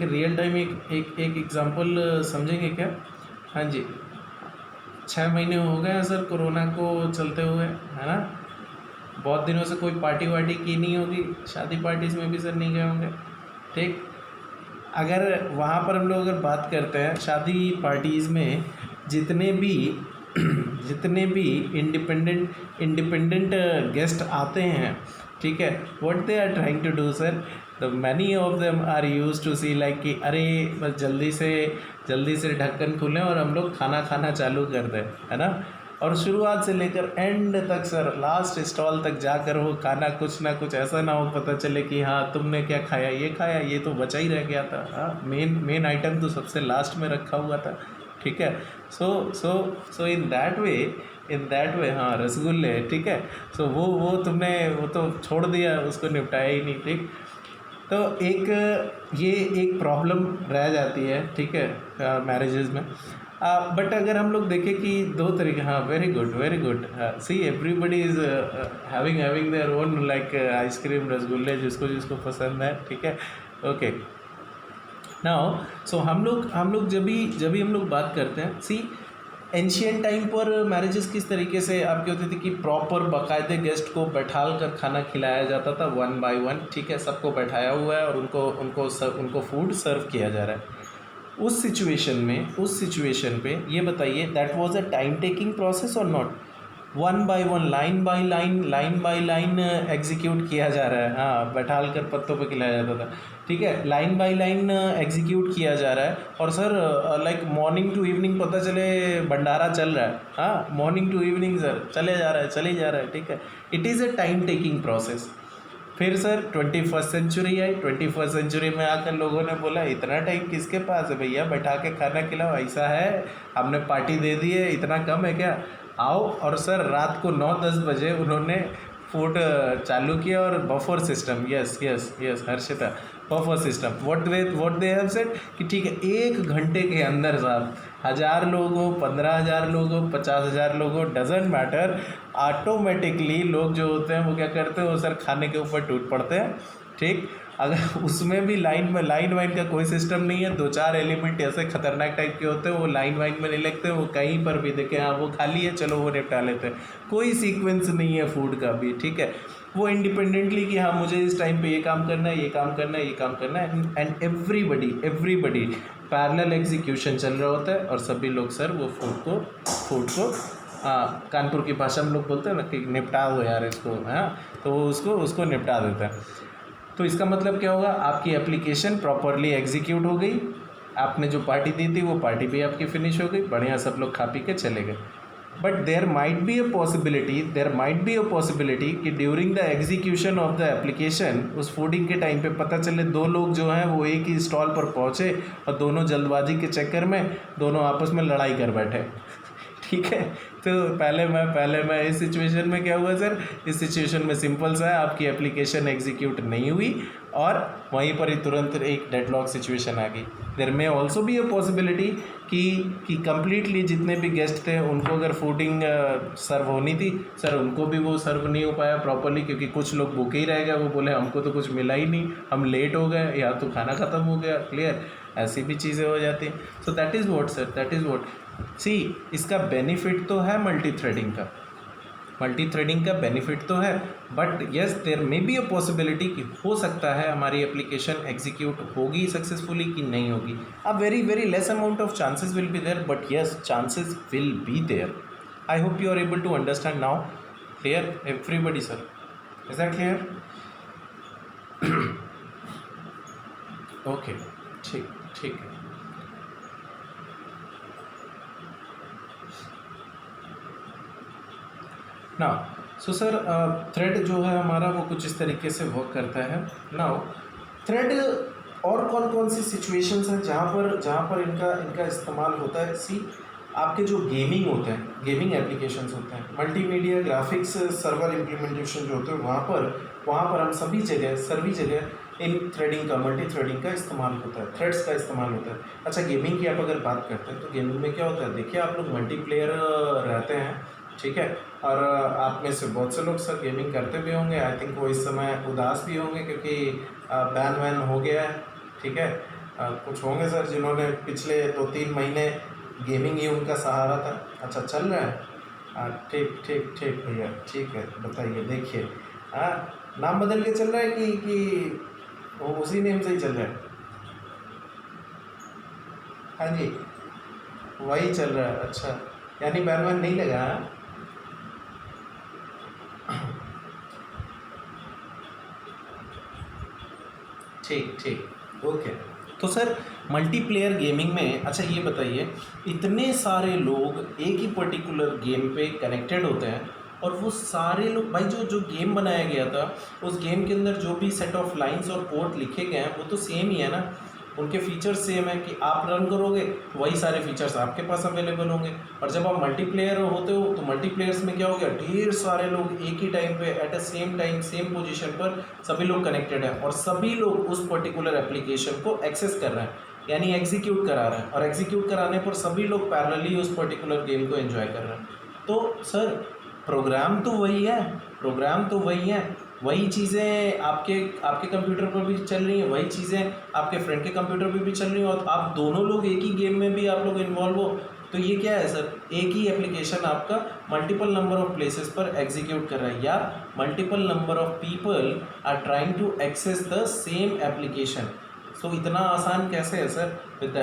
[SPEAKER 1] रियल टाइम एक एग्जांपल समझेंगे क्या? हाँ जी, 6 महीने हो गए सर कोरोना को चलते हुए, है ना। बहुत दिनों से कोई पार्टी वार्टी की नहीं होगी, शादी पार्टीज में भी सर नहीं गए होंगे, ठीक। अगर वहाँ पर हम लोग अगर बात करते हैं शादी पार्टीज़ में जितने भी इंडिपेंडेंट गेस्ट आते हैं, ठीक है, what they are trying to do sir, the many of them are use to see like कि अरे बस जल्दी से ढक्कन खुलें और हम लोग खाना चालू कर दें, है ना। और शुरुआत से लेकर एंड तक सर लास्ट स्टॉल तक जाकर वो खाना कुछ ना कुछ ऐसा ना हो पता चले कि हाँ तुमने क्या खाया, ये तो बचा ही रह गया था, हाँ मेन आइटम तो सबसे लास्ट में रखा हुआ था, ठीक है। सो इन दैट वे हाँ रसगुल्ले, ठीक है। सो वो तुमने वो तो छोड़ दिया, उसको निपटाया ही नहीं, ठीक। तो एक प्रॉब्लम रह जाती है, ठीक है, मैरिजेज़ में। बट अगर हम लोग देखें कि 2 तरीके, हाँ very good see everybody is having their own like ice cream रसगुल्ले जिसको पसंद है, ठीक है, ओके। नाउ सो हम लोग जब भी हम लोग बात करते हैं, सी एंशियंट टाइम पर मैरिजेस किस तरीके से आपकी होती थी कि प्रॉपर बाकायदे गेस्ट को बैठाल कर खाना खिलाया जाता था 1 by 1, ठीक है, सबको बैठाया हुआ है और उनको फूड सर्व किया जा रहा है। उस सिचुएशन पे ये बताइए that was a time taking process और not? 1 by 1 line by line execute किया जा रहा है, हाँ बैठाल कर पत्तों पे खिलाया जाता था, ठीक है, लाइन बाय लाइन एग्जीक्यूट किया जा रहा है। और sir like morning to evening पता चले भंडारा चल रहा है, हाँ मॉर्निंग टू इवनिंग सर चले जा रहा है, ठीक है। It is a time taking process. फिर सर 21st सेंचुरी आई, 21st सेंचुरी में आकर लोगों ने बोला इतना टाइम किसके पास है भैया, बैठा के खाना खिलाओ, ऐसा है हमने पार्टी दे दी है, इतना कम है क्या, आओ। और सर रात को 9-10 बजे उन्होंने फूड चालू किया और buffer system, yes Harshita, buffer system, what they have said कि ठीक है 1 घंटे के अंदर साहब 1000 लोग हो, 15,000 लोग हो, 50,000 लोग हो, डजेंट मैटर, ऑटोमेटिकली लोग जो होते हैं वो क्या करते हैं, वो सर खाने के ऊपर टूट पड़ते हैं, ठीक। अगर उसमें भी लाइन वाइन का कोई सिस्टम नहीं है, 2-4 एलिमेंट ऐसे खतरनाक टाइप के होते हैं, वो लाइन वाइन में नहीं लगते, वो कहीं पर भी देखे हाँ वो खाली है चलो वो निपटा लेते हैं, कोई सीक्वेंस नहीं है फूड का भी, ठीक है। वो इंडिपेंडेंटली कि हाँ मुझे इस टाइम पे ये काम करना है, एंड एवरीबडी पैरेलल एग्जीक्यूशन चल रहा होता है और सभी लोग सर वो फूड को कानपुर की भाषा में लोग बोलते हैं ना कि निपटा दो यार इसको, हाँ तो वो उसको निपटा देता है। तो इसका मतलब क्या होगा, आपकी एप्लीकेशन प्रॉपरली एग्जीक्यूट हो गई, आपने जो पार्टी दी थी वो पार्टी भी आपकी फिनिश हो गई, बढ़िया सब लोग खा पी के चले गए। But there might be a possibility कि during the execution of the application उस फूडिंग के टाइम पे पता चले दो लोग जो हैं वो एक ही स्टॉल पर पहुँचे और दोनों जल्दबाजी के चक्कर में दोनों आपस में लड़ाई कर बैठे। ठीक है, तो पहले मैं इस सिचुएशन में क्या हुआ सर, इस सिचुएशन में सिंपल सा है, आपकी एप्लीकेशन एग्जीक्यूट नहीं हुई और वहीं पर ही तुरंत एक डेडलॉक सिचुएशन आ गई। There may also be a possibility कि कंप्लीटली जितने भी गेस्ट थे उनको अगर फूडिंग सर्व होनी थी सर, उनको भी वो सर्व नहीं हो पाया प्रॉपरली, क्योंकि कुछ लोग भूखे ही रह गए, वो बोले हमको तो कुछ मिला ही नहीं, हम लेट हो गए या तो खाना ख़त्म हो गया। क्लियर, ऐसी भी चीज़ें हो जाती हैं। So that is what sir, that is what see, इसका बेनिफिट तो है मल्टी थ्रेडिंग का बेनिफिट तो है, but yes there may be a possibility कि हो सकता है हमारी एप्लीकेशन एग्जीक्यूट होगी सक्सेसफुली कि नहीं होगी। A very very less amount of chances will be there, but yes chances will be there. I hope you are able to understand now. Clear everybody sir, is that clear? Okay, ठीक ठीक है। Now so sir thread जो है हमारा वो कुछ इस तरीके से वर्क करता है। नाउ थ्रेड और कौन कौन सी सिचुएशंस हैं जहाँ पर इनका इस्तेमाल होता है। सी, आपके जो गेमिंग होते हैं, गेमिंग एप्लीकेशंस होते हैं, मल्टीमीडिया ग्राफिक्स सर्वर इम्प्लीमेंटेशन जो होते हैं, वहाँ पर हम सभी जगह इन थ्रेडिंग का, मल्टी थ्रेडिंग का इस्तेमाल होता है, थ्रेड्स का इस्तेमाल होता है। अच्छा, गेमिंग की आप अगर बात करते हैं तो गेमिंग में क्या होता है, देखिए आप लोग मल्टीप्लेयर रहते हैं, ठीक है, और आप में से बहुत से लोग सर गेमिंग करते भी होंगे। आई थिंक वो इस समय उदास भी होंगे क्योंकि बैन वैन हो गया है, ठीक है। कुछ होंगे सर जिन्होंने पिछले 2-3 महीने गेमिंग ही उनका सहारा था। अच्छा, चल रहा है? ठीक ठीक ठीक भैया, ठीक है, बताइए। देखिए, हाँ, नाम बदल के चल रहा है कि वो उसी नेम से ही चल रहा है? हाँ जी, वही चल रहा है। अच्छा, यानी बैन वैन नहीं लगा? ठीक ठीक, ओके। तो सर मल्टीप्लेयर गेमिंग में, अच्छा ये बताइए, इतने सारे लोग एक ही पर्टिकुलर गेम पे कनेक्टेड होते हैं और वो सारे लोग, भाई जो गेम बनाया गया था उस गेम के अंदर जो भी सेट ऑफ लाइंस और कोड लिखे गए हैं वो तो सेम ही है ना, उनके फीचर्स सेम है कि आप रन करोगे वही सारे फीचर्स आपके पास अवेलेबल होंगे। और जब आप मल्टीप्लेयर होते हो तो मल्टीप्लेयर्स में क्या हो गया, ढेर सारे लोग एक ही टाइम पे at a same time same position पर सभी लोग कनेक्टेड हैं और सभी लोग उस पर्टिकुलर एप्लीकेशन को एक्सेस कर रहे हैं, यानी एग्जीक्यूट करा रहे हैं, और एग्जीक्यूट कराने पर सभी लोग पैरेलली उस पर्टिकुलर गेम को एंजॉय कर रहे हैं। तो सर प्रोग्राम तो वही है, वही चीज़ें आपके कंप्यूटर पर भी चल रही हैं, वही चीज़ें आपके फ्रेंड के कंप्यूटर पर भी चल रही हैं, और आप दोनों लोग एक ही गेम में भी आप लोग इन्वॉल्व हो। तो ये क्या है सर, एक ही एप्लीकेशन आपका मल्टीपल नंबर ऑफ प्लेसेस पर एग्जीक्यूट कर रहा है, या multiple number of people are trying to access the same application. So इतना आसान कैसे है sir, with the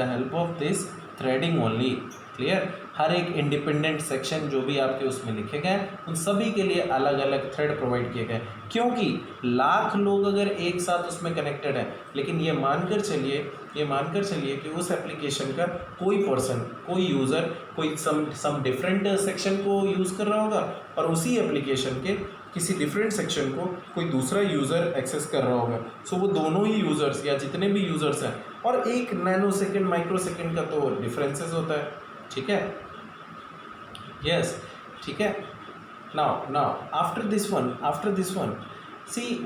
[SPEAKER 1] help of this threading only. Clear, हर एक इंडिपेंडेंट सेक्शन जो भी आपके उसमें लिखे गए उन सभी के लिए अलग अलग थ्रेड प्रोवाइड किए गए, क्योंकि लाख लोग अगर एक साथ उसमें कनेक्टेड है, लेकिन ये मानकर चलिए कि उस एप्लीकेशन का कोई पर्सन, कोई यूज़र, कोई सम डिफरेंट सेक्शन को यूज़ कर रहा होगा और उसी एप्लीकेशन के किसी डिफरेंट सेक्शन को कोई दूसरा यूज़र एक्सेस कर रहा होगा। सो वो दोनों ही यूज़र्स या जितने भी यूज़र्स हैं, और एक नैनो सेकेंड माइक्रो सेकेंड का तो डिफरेंसेस होता है, ठीक है, यस, ठीक है। Now after this one see,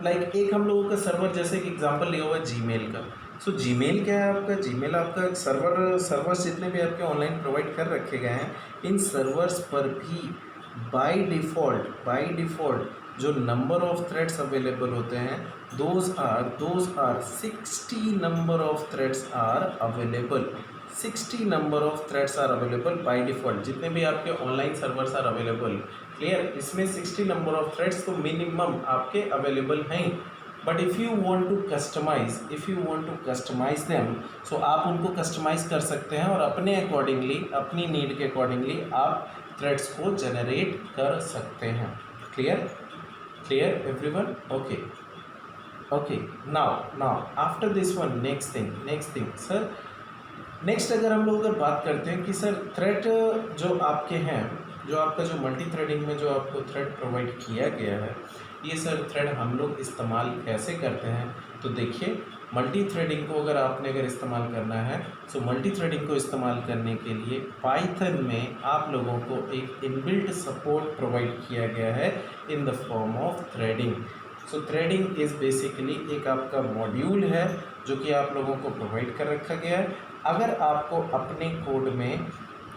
[SPEAKER 1] like एक हम लोगों का सर्वर, जैसे कि एग्जांपल लिया हुआ है जीमेल का। सो जीमेल क्या है आपका, जीमेल आपका सर्वर्स जितने भी आपके ऑनलाइन प्रोवाइड कर रखे गए हैं, इन सर्वर्स पर भी बाय डिफ़ॉल्ट जो नंबर ऑफ थ्रेड्स अवेलेबल होते हैं, those are 60 number of threads are available. 60 number of threads are available by default, जितने भी आपके online servers are available. Clear, इसमें 60 नंबर ऑफ थ्रेड्स तो मिनिमम आपके अवेलेबल हैं। But if you want to customize them, so आप उनको customise कर सकते हैं और अपने अकॉर्डिंगली, अपनी नीड के अकॉर्डिंगली आप थ्रेड्स को जनरेट कर सकते हैं। Clear everyone? Okay, now after this one, next thing sir, next अगर हम लोग अगर बात करते हैं कि सर थ्रेड जो आपके हैं, जो आपका जो मल्टी थ्रेडिंग में जो आपको थ्रेड प्रोवाइड किया गया है, ये सर थ्रेड हम लोग इस्तेमाल कैसे करते हैं। तो देखिए, मल्टी थ्रेडिंग को अगर इस्तेमाल करना है, तो मल्टी थ्रेडिंग को इस्तेमाल करने के लिए पाइथन में आप लोगों को एक इनबिल्ट सपोर्ट प्रोवाइड किया गया है in the form of threading. So threading is basically एक आपका मॉड्यूल है जो कि आप लोगों को प्रोवाइड कर रखा गया है। अगर आपको अपने कोड में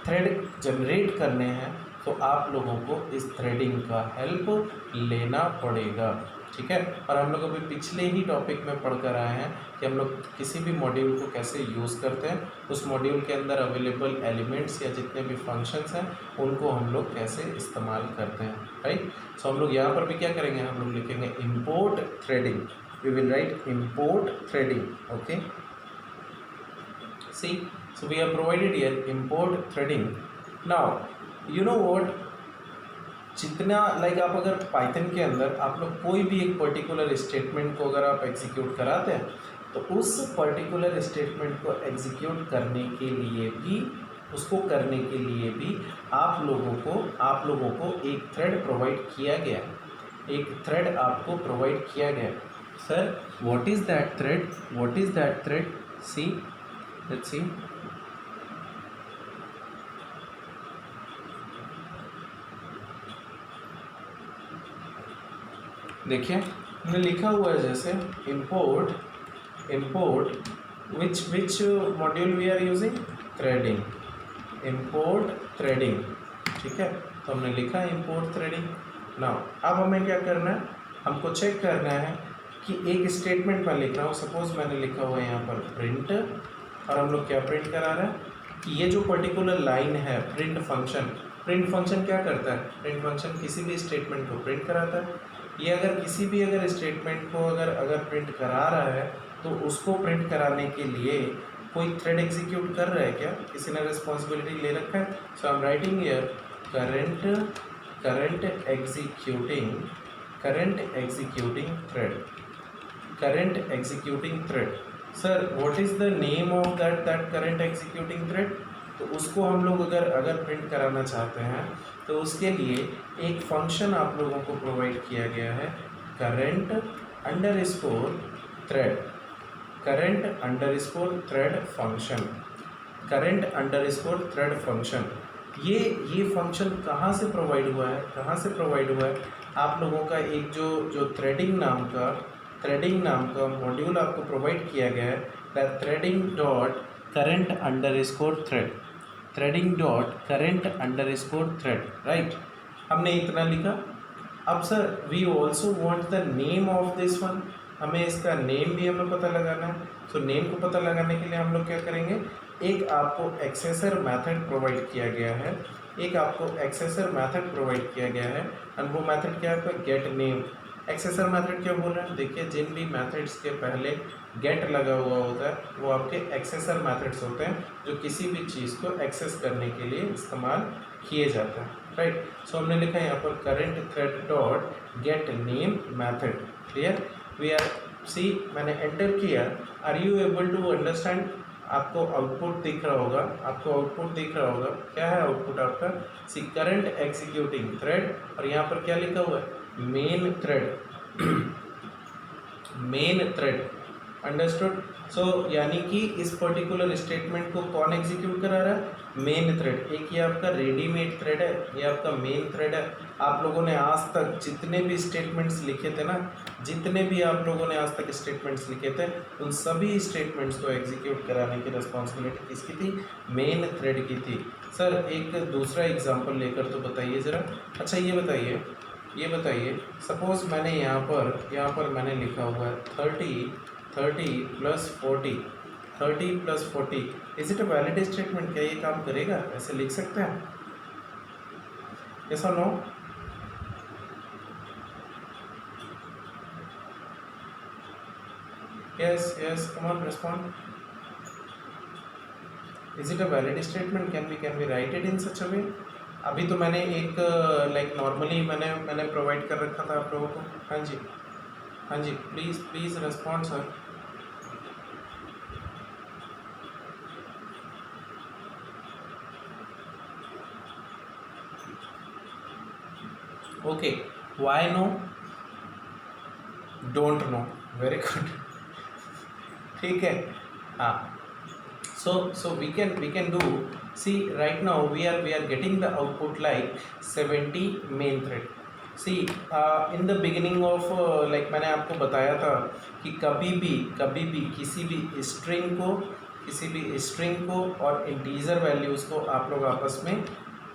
[SPEAKER 1] थ्रेड जनरेट करने हैं तो आप लोगों को इस थ्रेडिंग का हेल्प लेना पड़ेगा, ठीक है। और हम लोग अभी पिछले ही टॉपिक में पढ़ कर आए हैं कि हम लोग किसी भी मॉड्यूल को कैसे यूज़ करते हैं, उस मॉड्यूल के अंदर अवेलेबल एलिमेंट्स या जितने भी फंक्शंस हैं उनको हम लोग कैसे इस्तेमाल करते हैं, राइट। सो हम लोग यहाँ पर भी क्या करेंगे, हम लोग लिखेंगे import threading, we will write import threading, okay. See, so we have provided here import threading. Now you know what, जितना लाइक आप अगर पाइथन के अंदर आप लोग कोई भी एक पर्टिकुलर स्टेटमेंट को अगर आप एग्जीक्यूट कराते हैं तो उस पर्टिकुलर स्टेटमेंट को एग्जीक्यूट करने के लिए भी, उसको करने के लिए भी आप लोगों को एक थ्रेड प्रोवाइड किया गया, एक थ्रेड आपको प्रोवाइड किया गया। Sir what is that thread, what is that thread, see let's see. देखिए हमने लिखा हुआ है जैसे import which module we are using, threading, import threading, ठीक है। तो हमने लिखा है इम्पोर्ट थ्रेडिंग। नाउ अब हमें क्या करना है, हमको चेक करना है कि एक स्टेटमेंट मैं लिख रहा हूँ, सपोज मैंने लिखा हुआ है यहाँ पर प्रिंट, और हम लोग क्या प्रिंट करा रहे हैं कि ये जो पर्टिकुलर लाइन है प्रिंट फंक्शन क्या करता है, प्रिंट फंक्शन किसी भी स्टेटमेंट को प्रिंट कराता है। ये अगर किसी भी अगर स्टेटमेंट को अगर प्रिंट करा रहा है तो उसको प्रिंट कराने के लिए कोई थ्रेड एग्जीक्यूट कर रहा है क्या, किसी ने रिस्पॉन्सिबिलिटी ले रखा है। So I am writing here current executing thread. Sir what is the name of that current executing thread. तो उसको हम लोग अगर प्रिंट कराना चाहते हैं तो उसके लिए एक फंक्शन आप लोगों को प्रोवाइड किया गया है, current underscore thread, current underscore thread function. ये फंक्शन कहाँ से प्रोवाइड हुआ है, आप लोगों का एक जो थ्रेडिंग नाम का मॉड्यूल आपको प्रोवाइड किया गया है, that threading dot current underscore thread, right. हमने इतना लिखा। अब sir we also want the name of this one, हमें इसका नेम भी हमें पता लगाना है। सो नेम को पता लगाने के लिए हम लोग क्या करेंगे, एक आपको एक्सेसर मेथड प्रोवाइड किया गया है, और वो मेथड क्या है आपका, गेट नेम। एक्सेसर मेथड क्यों बोल रहे हैं, देखिए जिन भी मेथड्स के पहले गेट लगा हुआ होता है वो आपके एक्सेसर मेथड्स होते हैं जो किसी भी चीज़ को एक्सेस करने के लिए इस्तेमाल किए जाते हैं, राइट। सो हमने लिखा है यहाँ पर current thread dot get name method, clear. We are see, मैंने एंटर किया, are you able to understand. आपको आउटपुट दिख रहा होगा, क्या है आउटपुट आपका, सी करंट एग्जीक्यूटिंग थ्रेड, और यहाँ पर क्या लिखा हुआ है, मेन थ्रेड, अंडरस्टूड। सो यानी कि इस पर्टिकुलर स्टेटमेंट को कौन एग्जीक्यूट करा रहा है, मेन थ्रेड। एक ये आपका रेडीमेड थ्रेड है, ये आपका मेन थ्रेड है। आप लोगों ने आज तक जितने भी स्टेटमेंट्स लिखे थे ना, उन सभी स्टेटमेंट्स को एग्जीक्यूट कराने की रिस्पॉन्सिबिलिटी किसकी थी, मेन थ्रेड की थी। सर एक दूसरा एग्जांपल लेकर तो बताइए ज़रा। अच्छा ये बताइए सपोज मैंने यहाँ पर मैंने लिखा हुआ है 30 plus 40, is it a valid statement, क्या ये काम करेगा, ऐसे लिख सकते हैं, yes or no. yes come on respond, is it a valid statement, can we write it in such a way। अभी तो मैंने एक लाइक नॉर्मली मैंने प्रोवाइड कर रखा था आप लोगों को। हाँ जी please respond sir. Okay, why no, don't know, very good, ठीक है, हाँ. So we can do, see right now we are getting the output like 70 main thread. See in the beginning of like मैंने आपको बताया था कि कभी भी किसी भी स्ट्रिंग को और इंटीजर वैल्यूज़ को आप लोग आपस में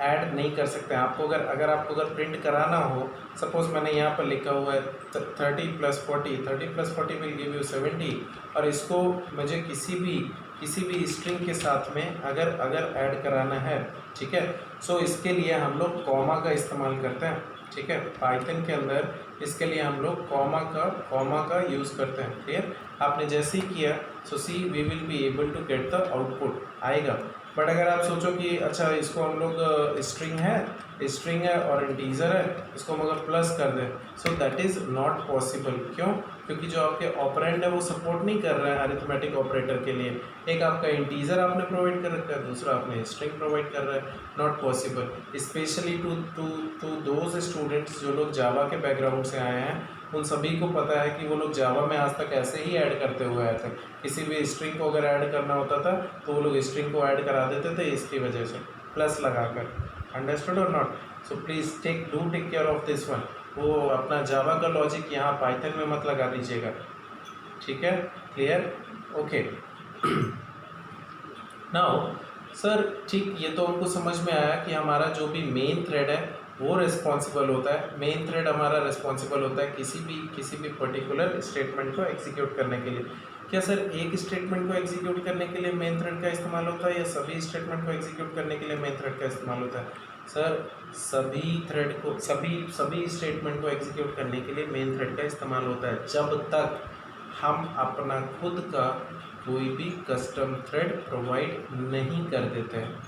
[SPEAKER 1] ऐड नहीं कर सकते हैं. आपको अगर प्रिंट कराना हो, सपोज मैंने यहाँ पर लिखा हुआ है 30 + 40 विल गिव यू 70, और इसको मुझे किसी भी स्ट्रिंग के साथ में अगर ऐड कराना है, ठीक है, सो इसके लिए हम लोग कॉमा का इस्तेमाल करते हैं, ठीक है. पाइथन के अंदर इसके लिए हम लोग कॉमा का यूज़ करते हैं. क्लियर, आपने जैसे ही किया, so see we will be able to get the output आएगा. बट अगर आप सोचो कि अच्छा इसको हम लोग स्ट्रिंग है और इंटीजर है, इसको हम अगर प्लस कर दें, सो दैट इज़ नॉट पॉसिबल. क्यों? क्योंकि जो आपके ऑपरेंड है वो सपोर्ट नहीं कर रहा है अरिथमेटिक ऑपरेटर के लिए. एक आपका इंटीजर आपने प्रोवाइड कर रखा है, दूसरा आपने स्ट्रिंग प्रोवाइड कर रहा है. Not possible, specially to those students जो लोग जावा के बैकग्राउंड से आए हैं, उन सभी को पता है कि वो लोग जावा में आज तक ऐसे ही ऐड करते हुए आए थे. किसी भी स्ट्रिंग को अगर ऐड करना होता था तो वो लोग स्ट्रिंग को ऐड करा देते थे इसकी वजह से प्लस लगाकर. अंडरस्टूड और not? So please take care of this one. वो अपना जावा का लॉजिक यहाँ पाइथन में मत लगा दीजिएगा, ठीक है. Clear, okay. नाउ सर, ठीक, ये तो हमको समझ में आया कि हमारा जो भी मेन थ्रेड है वो रिस्पॉन्सिबल होता है. मेन थ्रेड हमारा रिस्पॉन्सिबल होता है किसी भी पर्टिकुलर स्टेटमेंट को एग्जीक्यूट करने के लिए. क्या सर एक स्टेटमेंट को एग्जीक्यूट करने के लिए मेन थ्रेड का इस्तेमाल होता है या सभी स्टेटमेंट को एग्जीक्यूट करने के लिए मेन थ्रेड का इस्तेमाल होता है? सर सभी स्टेटमेंट को एग्जीक्यूट करने के लिए मेन थ्रेड का इस्तेमाल होता है, जब तक हम अपना खुद का कोई भी कस्टम थ्रेड प्रोवाइड नहीं कर देते हैं.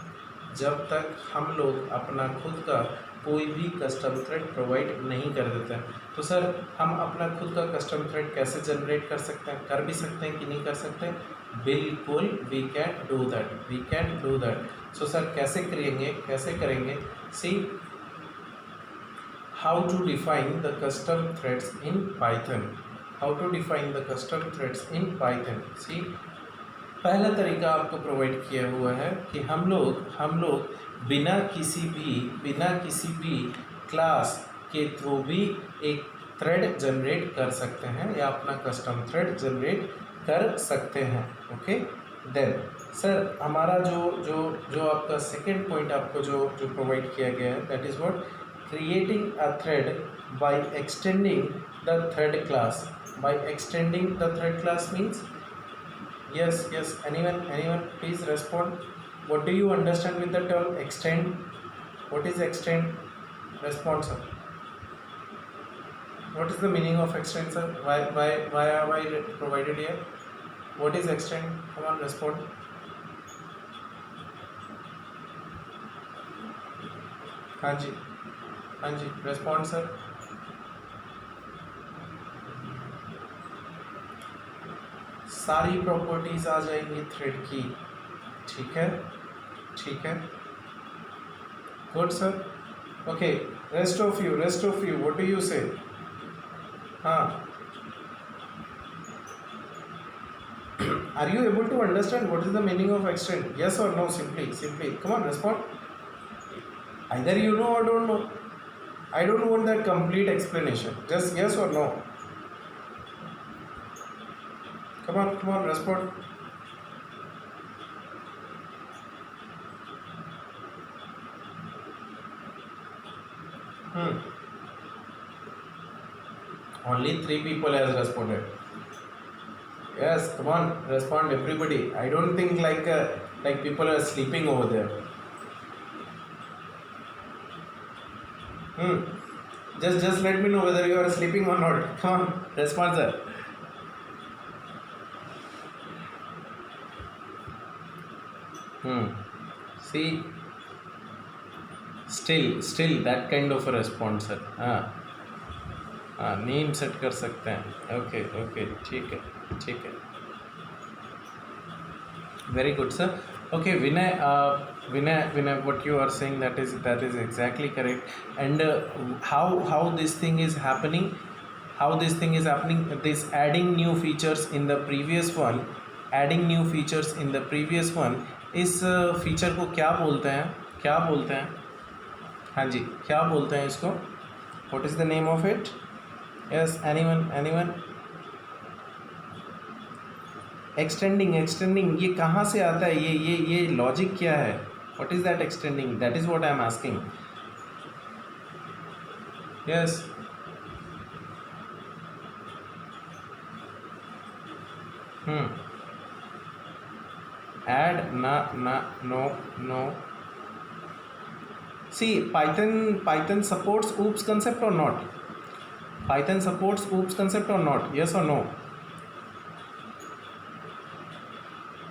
[SPEAKER 1] जब तक हम लोग अपना खुद का कोई भी कस्टम थ्रेड प्रोवाइड नहीं कर देते हैं. तो सर हम अपना खुद का कस्टम थ्रेड कैसे जनरेट कर सकते हैं? कर भी सकते हैं कि नहीं कर सकते? बिल्कुल, we can do that. So sir कैसे करेंगे? See how to define the custom threads in Python. See पहला तरीका आपको प्रोवाइड किया हुआ है कि हम लोग बिना किसी भी क्लास के थ्रू भी एक थ्रेड जनरेट कर सकते हैं या अपना कस्टम थ्रेड जनरेट कर सकते हैं. ओके, देन सर हमारा जो आपका सेकेंड पॉइंट आपको जो प्रोवाइड किया गया है, that is what, creating a thread by extending the thread class. Means yes, anyone please respond. What do you understand with the term extend? What is extend? Respond, sir. What is the meaning of extend, sir? Why have I provided here? What is extend? Come on, respond. हाँ जी, respond, sir. सारी properties आ जाएंगी thread की. ठीक है, good sir. Okay, rest of you, what do you say? हाँ, are you able to understand what is the meaning of extend? Yes or no? Simply come on, respond. Either you know or don't know. I don't want that complete explanation, just yes or no. Come on, respond. Only 3 people has responded. Yes, come on, respond everybody. I don't think like people are sleeping over there. Just let me know whether you are sleeping or not. Come on, respond, sir. See, still that kind of a response, sir. हाँ, name set कर सकते हैं. Okay, ठीक है. Very good sir. Okay, Vinay, what you are saying, that is exactly correct. And how this thing is happening, this adding new features in the previous one, इस feature को क्या बोलते हैं, हाँ जी, क्या बोलते हैं इसको? What is the name of it? Yes, anyone? Extending, ये कहाँ से आता है? ये लॉजिक क्या है? What is that extending? That is what I am asking. Yes. Add, no. See, Python supports oops concept or not? Python supports oops concept or not? Yes or no?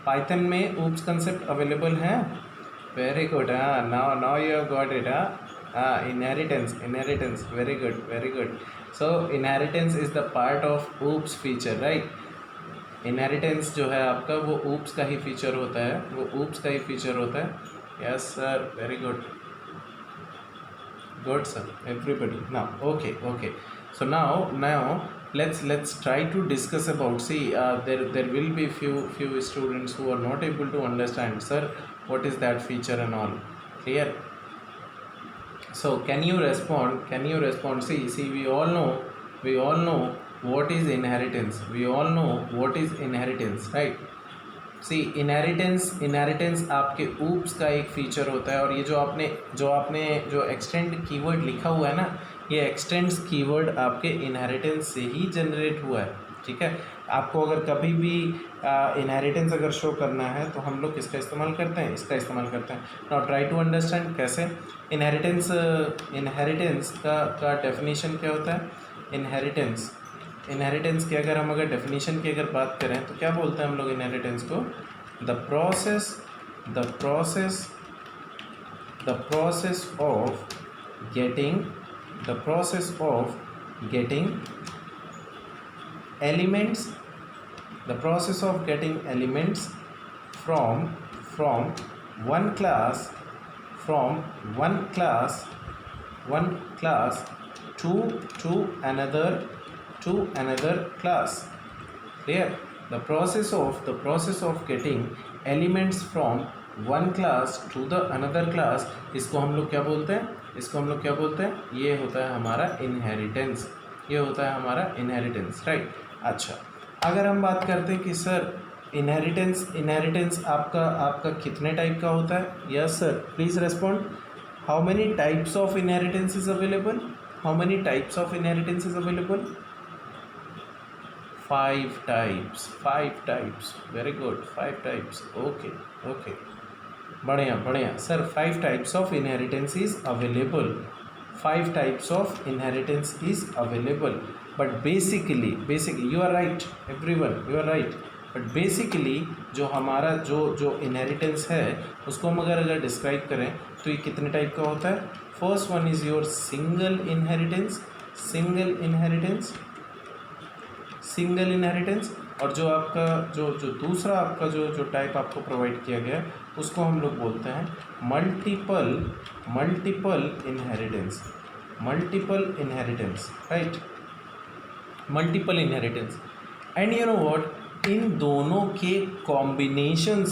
[SPEAKER 1] Python में oops concept available है. Very good. Now you have got it. Inheritance, very good. So inheritance is the part of oops feature, right? Inheritance जो है आपका वो oops का ही feature होता है. Yes sir, very good sir, everybody. Now okay. So now let's try to discuss about. See, there will be few students who are not able to understand, sir, what is that feature and all. Clear? So can you respond? See, we all know what is inheritance. Right? See inheritance आपके oops का एक feature होता है. और ये जो आपने extend keyword लिखा हुआ है ना, ये एक्सटेंड्स कीवर्ड आपके इनहेरिटेंस से ही जनरेट हुआ है. ठीक है? आपको अगर कभी भी इनहेरिटेंस अगर शो करना है तो हम लोग किसका इस्तेमाल करते हैं? इसका इस्तेमाल करते हैं. नाउ ट्राई टू अंडरस्टैंड कैसे. इनहेरिटेंस का डेफिनेशन क्या होता है? इनहेरिटेंस की अगर डेफिनेशन की अगर बात करें तो क्या बोलते हैं हम लोग इनहेरिटेंस को? The process of getting elements from one class to another class. Clear? The process of getting elements from one class to the another class, इसको हम लोग क्या बोलते हैं? ये होता है हमारा इनहेरिटेंस. राइट? अच्छा, अगर हम बात करते हैं कि सर इनहेरिटेंस आपका कितने टाइप का होता है? Yes sir, please respond. How many types of inheritance is available? 5 types. Very good. 5 types. Okay. बढ़िया sir. 5 types of inheritance is available. But basically you are right, everyone, you are right. But basically जो हमारा जो inheritance है उसको हम अगर describe करें तो ये कितने टाइप का होता है? First one is your single inheritance. और जो आपका जो दूसरा आपका जो टाइप आपको प्रोवाइड किया गया है उसको हम लोग बोलते हैं multiple inheritance. Right? Multiple inheritance. And you know what, इन दोनों के कॉम्बिनेशन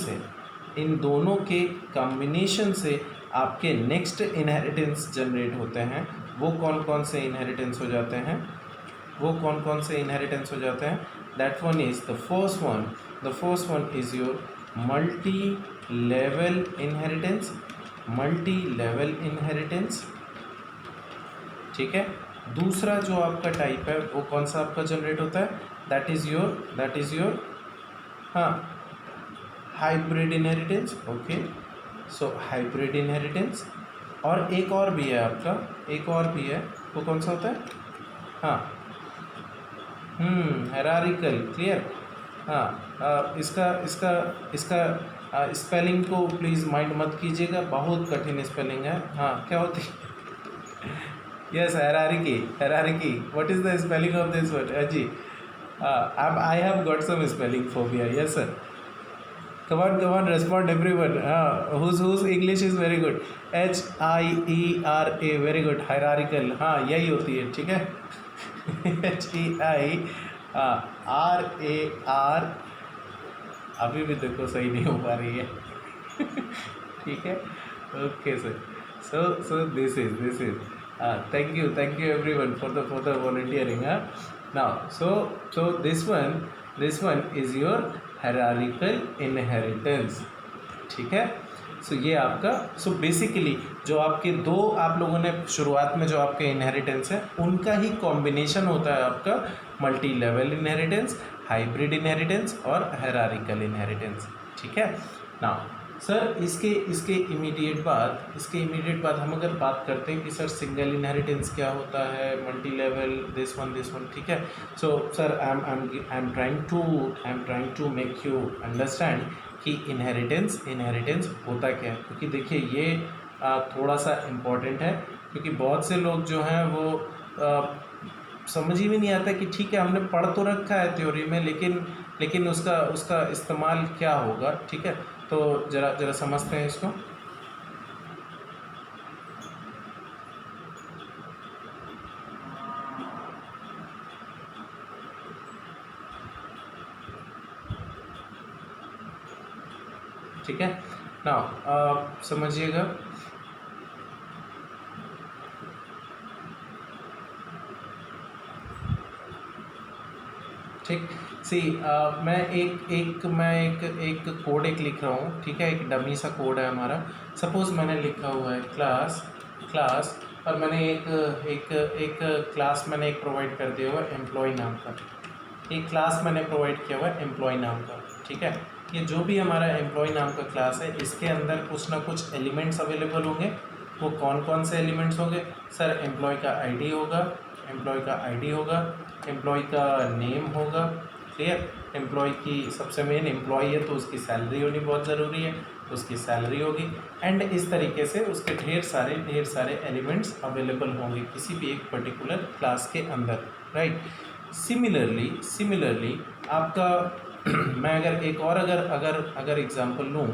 [SPEAKER 1] से आपके नेक्स्ट इनहेरिटेंस जनरेट होते हैं. वो कौन से इनहेरिटेंस हो जाते हैं? That one is the first one is your multi level inheritance. ठीक है? दूसरा जो आपका टाइप है वो कौन सा आपका जनरेट होता है? That is your hybrid inheritance. Okay, so hybrid inheritance. और एक और भी है वो कौन सा होता है? हायरार्किकल. क्लियर? इसका स्पेलिंग को प्लीज़ माइंड मत कीजिएगा, बहुत कठिन स्पेलिंग है. क्या होती है? Yes, hierarchy. What is the spelling of this word? जी, I have got some spelling phobia. Yes sir. come on, respond everyone. Whose English is very good. HIERA, very good. Hierarchical, हाँ यही होती है, ठीक है. HEIRAR, अभी भी देखो सही नहीं हो पा रही है. ठीक है. Okay sir. So this is thank you everyone for the volunteering. Now so this one is your hierarchical inheritance. ठीक है. सो ये आपका बेसिकली जो आपके दो आप लोगों ने शुरुआत में जो आपके इनहेरिटेंस है उनका ही कॉम्बिनेशन होता है आपका multi level inheritance, hybrid inheritance और हायरार्किकल इनहेरिटेंस. ठीक है. नाउ सर इसके इमीडिएट बाद हम अगर बात करते हैं कि सर सिंगल इनहेरिटेंस क्या होता है, मल्टी लेवल, दिस वन. ठीक है. So sir I am trying to make you understand कि इनहेरिटेंस होता क्या है, क्योंकि देखिए ये थोड़ा सा इम्पॉर्टेंट है, क्योंकि बहुत से लोग जो हैं वो समझ ही भी नहीं आता कि ठीक है हमने पढ़ तो रखा है थ्योरी में, लेकिन उसका इस्तेमाल क्या होगा. ठीक है. तो जरा समझते हैं इसको. ठीक है. नाउ समझिएगा. ठीक. मैं एक कोड लिख रहा हूँ. ठीक है. एक डमी सा कोड है हमारा. सपोज़ मैंने लिखा हुआ है क्लास और मैंने एक क्लास मैंने एक प्रोवाइड कर दिया हुआ है एम्प्लॉय नाम का. एक क्लास मैंने प्रोवाइड किया हुआ है एम्प्लॉय नाम का. ठीक है. ये जो भी हमारा एम्प्लॉय नाम का क्लास है इसके अंदर कुछ ना कुछ एलिमेंट्स अवेलेबल होंगे. वो कौन से एलिमेंट्स होंगे सर? एम्प्लॉय का आईडी होगा, एम्प्लॉय का नेम होगा. क्लियर. एम्प्लॉय की सबसे मेन एम्प्लॉय है तो उसकी सैलरी होनी बहुत ज़रूरी है, उसकी सैलरी होगी. एंड इस तरीके से उसके ढेर सारे एलिमेंट्स अवेलेबल होंगे किसी भी एक पर्टिकुलर क्लास के अंदर. राइट. सिमिलरली आपका मैं अगर एक और अगर एग्जांपल लूँ,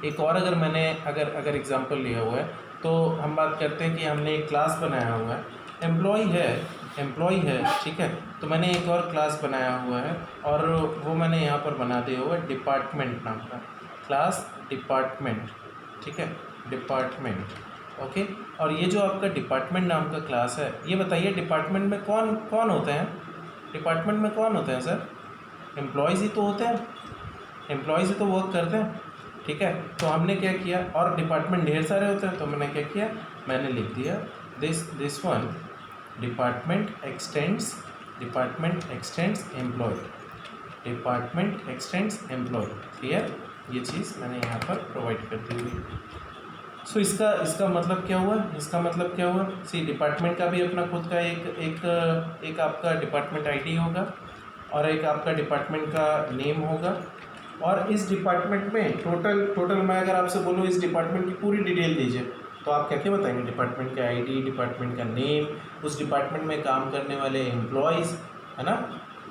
[SPEAKER 1] एक और अगर मैंने अगर एग्जांपल लिया हुआ है तो हम बात करते हैं कि हमने एक क्लास बनाया हुआ है, एम्प्लॉय है. ठीक है. तो मैंने एक और क्लास बनाया हुआ है और वो मैंने यहाँ पर बना दिया हुआ है डिपार्टमेंट नाम का क्लास. डिपार्टमेंट. ठीक है. डिपार्टमेंट. ओके. और ये जो आपका डिपार्टमेंट नाम का क्लास है, ये बताइए डिपार्टमेंट में कौन होते हैं? डिपार्टमेंट में कौन होते हैं सर? एम्प्लॉयज़ ही तो होते हैं, एम्प्लॉयज़ ही तो वर्क करते हैं. ठीक है. तो हमने क्या किया, और डिपार्टमेंट ढेर सारे होते हैं तो मैंने क्या किया, मैंने लिख दिया this one department extends employ. Clear. ये चीज़ मैंने यहाँ पर प्रोवाइड कर दी हुई. सो इसका मतलब क्या हुआ? सी डिपार्टमेंट का भी अपना खुद का एक आपका डिपार्टमेंट आईडी होगा और एक आपका डिपार्टमेंट का नेम होगा. और इस डिपार्टमेंट में टोटल मैं अगर आपसे बोलूँ इस डिपार्टमेंट की पूरी डिटेल दीजिए तो आप क्या बताएंगे? डिपार्टमेंट का आईडी, डिपार्टमेंट का नेम, उस डिपार्टमेंट में काम करने वाले एम्प्लॉयज़, है ना.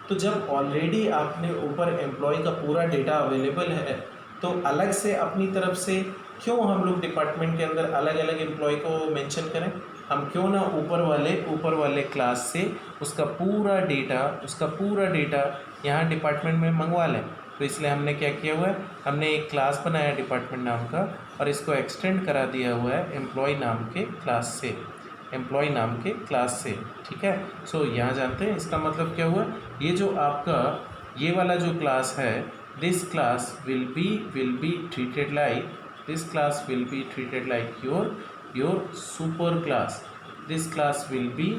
[SPEAKER 1] तो जब ऑलरेडी आपने ऊपर एम्प्लॉय का पूरा डेटा अवेलेबल है तो अलग से अपनी तरफ से क्यों हम लोग डिपार्टमेंट के अंदर अलग अलग एम्प्लॉय को मेंशन करें? हम क्यों ना ऊपर वाले क्लास से उसका पूरा डेटा यहाँ डिपार्टमेंट में मंगवा लें. तो इसलिए हमने क्या किया हुआ है, हमने एक क्लास बनाया डिपार्टमेंट नाम का और इसको एक्सटेंड करा दिया हुआ है एम्प्लॉय नाम के क्लास से. ठीक है. सो यहाँ जानते हैं इसका मतलब क्या हुआ. ये जो आपका ये वाला जो क्लास है, this class will be treated like your super class. This class will be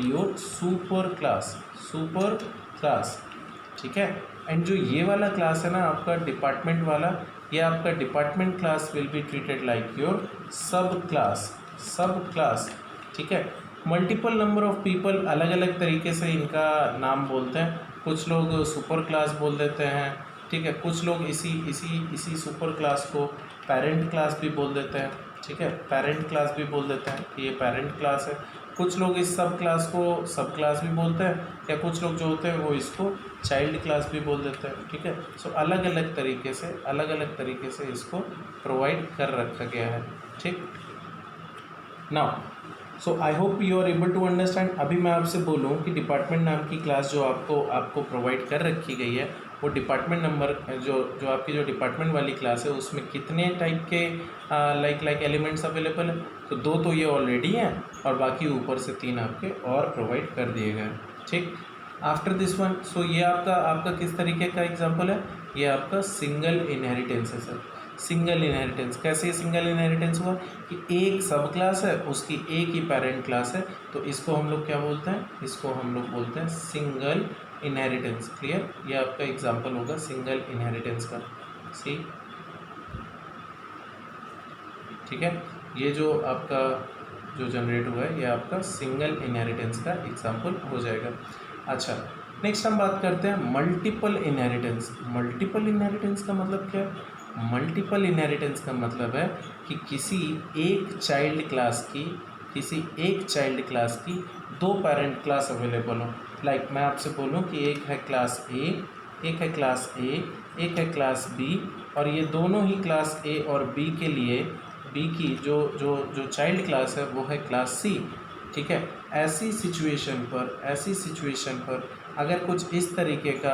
[SPEAKER 1] your super class. ठीक है. एंड जो ये वाला क्लास है ना आपका डिपार्टमेंट वाला, ये आपका department class will be treated like your सब क्लास. ठीक है. मल्टीपल नंबर ऑफ पीपल अलग अलग तरीके से इनका नाम बोलते हैं. कुछ लोग सुपर क्लास बोल देते हैं. ठीक है. कुछ लोग इसी सुपर क्लास को पेरेंट क्लास भी बोल देते हैं. ठीक है. पेरेंट क्लास भी बोल देते हैं कि ये पेरेंट क्लास है. कुछ लोग इस सब क्लास को सब क्लास भी बोलते हैं, या कुछ लोग जो होते हैं वो इसको चाइल्ड क्लास भी बोल देते हैं, ठीक है। सो अलग अलग तरीके से इसको प्रोवाइड कर रखा गया है, ठीक। Now so I hope you are able to understand. अभी मैं आपसे बोलूँ कि डिपार्टमेंट नाम की क्लास जो आपको प्रोवाइड कर रखी गई है, वो डिपार्टमेंट नंबर जो आपकी जो डिपार्टमेंट वाली क्लास है उसमें कितने टाइप के लाइक एलिमेंट्स अवेलेबल है। तो 2 तो ये ऑलरेडी हैं और बाकी ऊपर से 3 आपके और प्रोवाइड कर दिए गए, ठीक। आफ्टर दिस वन, सो ये आपका किस तरीके का एग्जाम्पल है, ये आपका सिंगल इनहेरिटेंस है सर। सिंगल इनहेरिटेंस कैसे सिंगल इनहेरिटेंस हुआ कि एक सब क्लास है, उसकी एक ही पेरेंट क्लास है, तो इसको हम लोग क्या बोलते हैं, इसको हम लोग बोलते हैं सिंगल इनहेरिटेंस। क्लियर, ये आपका एग्जांपल होगा सिंगल इनहेरिटेंस का, सी, ठीक है। ये जो आपका जो जनरेट हुआ है ये आपका सिंगल इनहेरिटेंस का एग्जांपल हो जाएगा। अच्छा, नेक्स्ट हम बात करते हैं मल्टीपल इनहेरिटेंस। मल्टीपल इनहेरिटेंस का मतलब क्या है? मल्टीपल इनहेरिटेंस का मतलब है कि किसी एक चाइल्ड क्लास की 2 पेरेंट क्लास अवेलेबल हो। लाइक मैं आपसे बोलूं कि एक है क्लास ए, एक है क्लास ए, एक है क्लास बी, और ये दोनों ही क्लास ए और बी के लिए बी की जो चाइल्ड क्लास है वो है क्लास सी, ठीक है। ऐसी सिचुएशन पर अगर कुछ इस तरीके का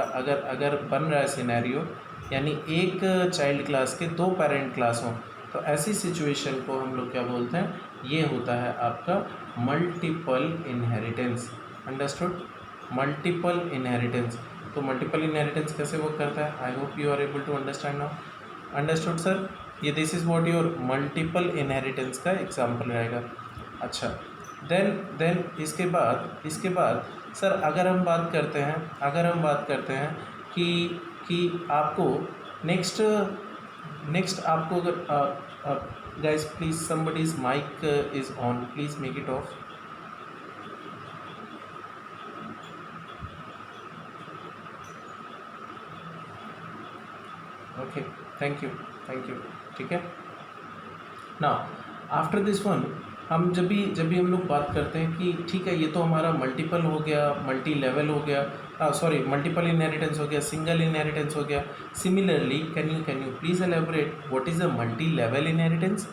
[SPEAKER 1] अगर बन रहा है सिनेरियो, यानी एक चाइल्ड क्लास के 2 पेरेंट क्लास हों, तो ऐसी सिचुएशन को हम लोग क्या बोलते हैं, ये होता है आपका multiple inheritance. Understood? Multiple inheritance. तो मल्टीपल इनहेरिटेंस कैसे वर्क करता है, I hope you are able to understand now. Understood sir, ये this is what your multiple inheritance का एग्जांपल रहेगा। अच्छा, देन इसके बाद सर अगर हम बात करते हैं कि आपको नेक्स्ट आपको अगर guys please somebody's mic is on, please make it off. Okay, thank you, ठीक है। नाउ आफ्टर दिस वन, हम जब भी हम लोग बात करते हैं कि ठीक है ये तो हमारा मल्टीपल हो गया, मल्टी लेवल हो गया, सॉरी मल्टीपल इनहेरिटेंस हो गया, सिंगल इनहेरिटेंस हो गया। Similarly can you please elaborate what is a multi level inheritance.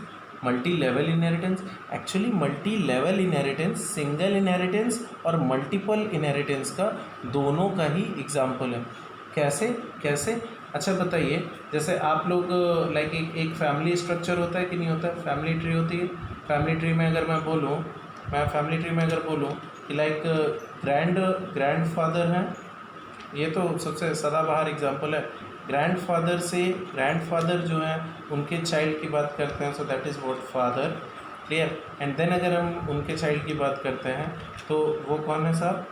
[SPEAKER 1] Multi level inheritance, actually multi level inheritance single inheritance और मल्टीपल इनहेरिटेंस का दोनों का ही एग्जाम्पल है। कैसे? अच्छा बताइए, जैसे आप लोग लाइक एक फैमिली स्ट्रक्चर होता है कि नहीं होता है, फैमिली ट्री होती है। फैमिली ट्री में अगर मैं बोलूँ कि लाइक ग्रैंडफादर हैं, ये तो सबसे सदाबहार एग्जांपल है। ग्रैंडफादर जो हैं उनके चाइल्ड की बात करते हैं, so that is what father. Clear? And then अगर हम उनके चाइल्ड की बात करते हैं तो वो कौन है साहब,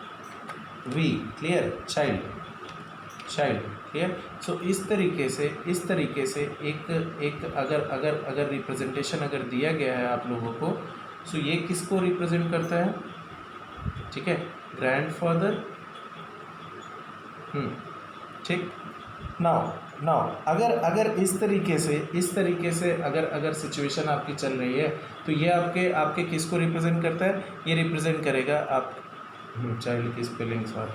[SPEAKER 1] वी। क्लियर? चाइल्ड। क्लियर? सो इस तरीके से एक अगर रिप्रेजेंटेशन अगर दिया गया है आप लोगों को, सो ये किसको रिप्रेजेंट करता है, ठीक है, ग्रैंडफादर। ठीक। नाउ अगर इस तरीके से अगर सिचुएशन आपकी चल रही है तो ये आपके किसको रिप्रेजेंट करता है, ये रिप्रेजेंट करेगा आप चाइल्ड की स्पेलिंग सॉरी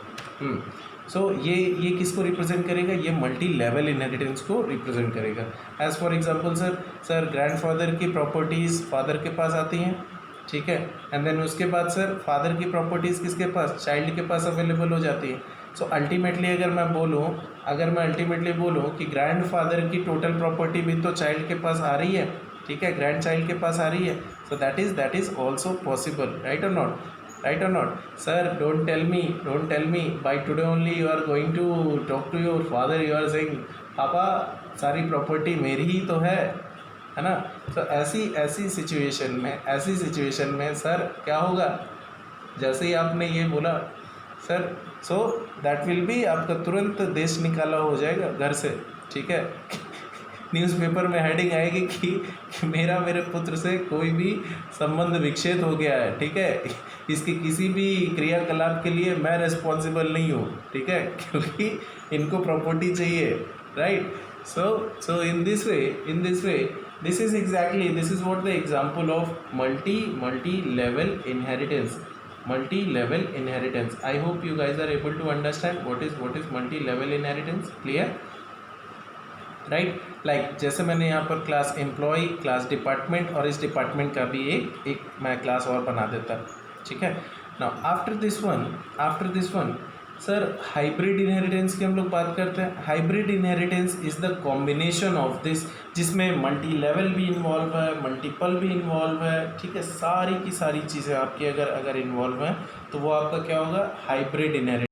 [SPEAKER 1] सो ये किसको रिप्रेजेंट करेगा, ये मल्टी लेवल इनहेरिटेंस को रिप्रेजेंट करेगा। As for example sir grandfather की प्रॉपर्टीज़ फादर के पास आती हैं, ठीक है, एंड देन उसके बाद सर फादर की प्रॉपर्टीज़ किसके पास, चाइल्ड के पास अवेलेबल हो जाती है। सो अल्टीमेटली अगर मैं बोलूँ कि ग्रैंडफादर की टोटल प्रॉपर्टी भी तो चाइल्ड के पास आ रही है, ठीक है, ग्रैंड चाइल्ड के पास आ रही है, सो that is also possible, right or not? Sir, don't tell me by today only you are going to talk to your father, you are saying पापा सारी प्रॉपर्टी मेरी ही तो है ना। तो ऐसी सिचुएशन में सर क्या होगा, जैसे ही आपने ये बोला sir, so that will be आपका तुरंत देश निकाला हो जाएगा घर से, ठीक है। न्यूज़पेपर में हेडिंग आएगी कि मेरे पुत्र से कोई भी संबंध विच्छेद हो गया है, ठीक है, इसके किसी भी क्रियाकलाप के लिए मैं रिस्पॉन्सिबल नहीं हूँ, ठीक है, क्योंकि इनको प्रॉपर्टी चाहिए, right. So in this way this is what the example of multi level inheritance. Multi level inheritance. I hope you guys are able to understand what is multi level inheritance. Clear, right. Like जैसे मैंने यहाँ पर class employ, class department और इस department का भी एक मैं क्लास और बना देता. ठीक है. Now after this one sir hybrid inheritance की हम लोग बात करते हैं. Hybrid inheritance is the combination of this, जिसमें मल्टी लेवल भी इन्वॉल्व है, मल्टीपल भी इन्वॉल्व है. ठीक है, सारी की सारी चीज़ें आपकी अगर इन्वॉल्व हैं तो वो आपका क्या होगा, हाइब्रिड इनहेरिटेंस.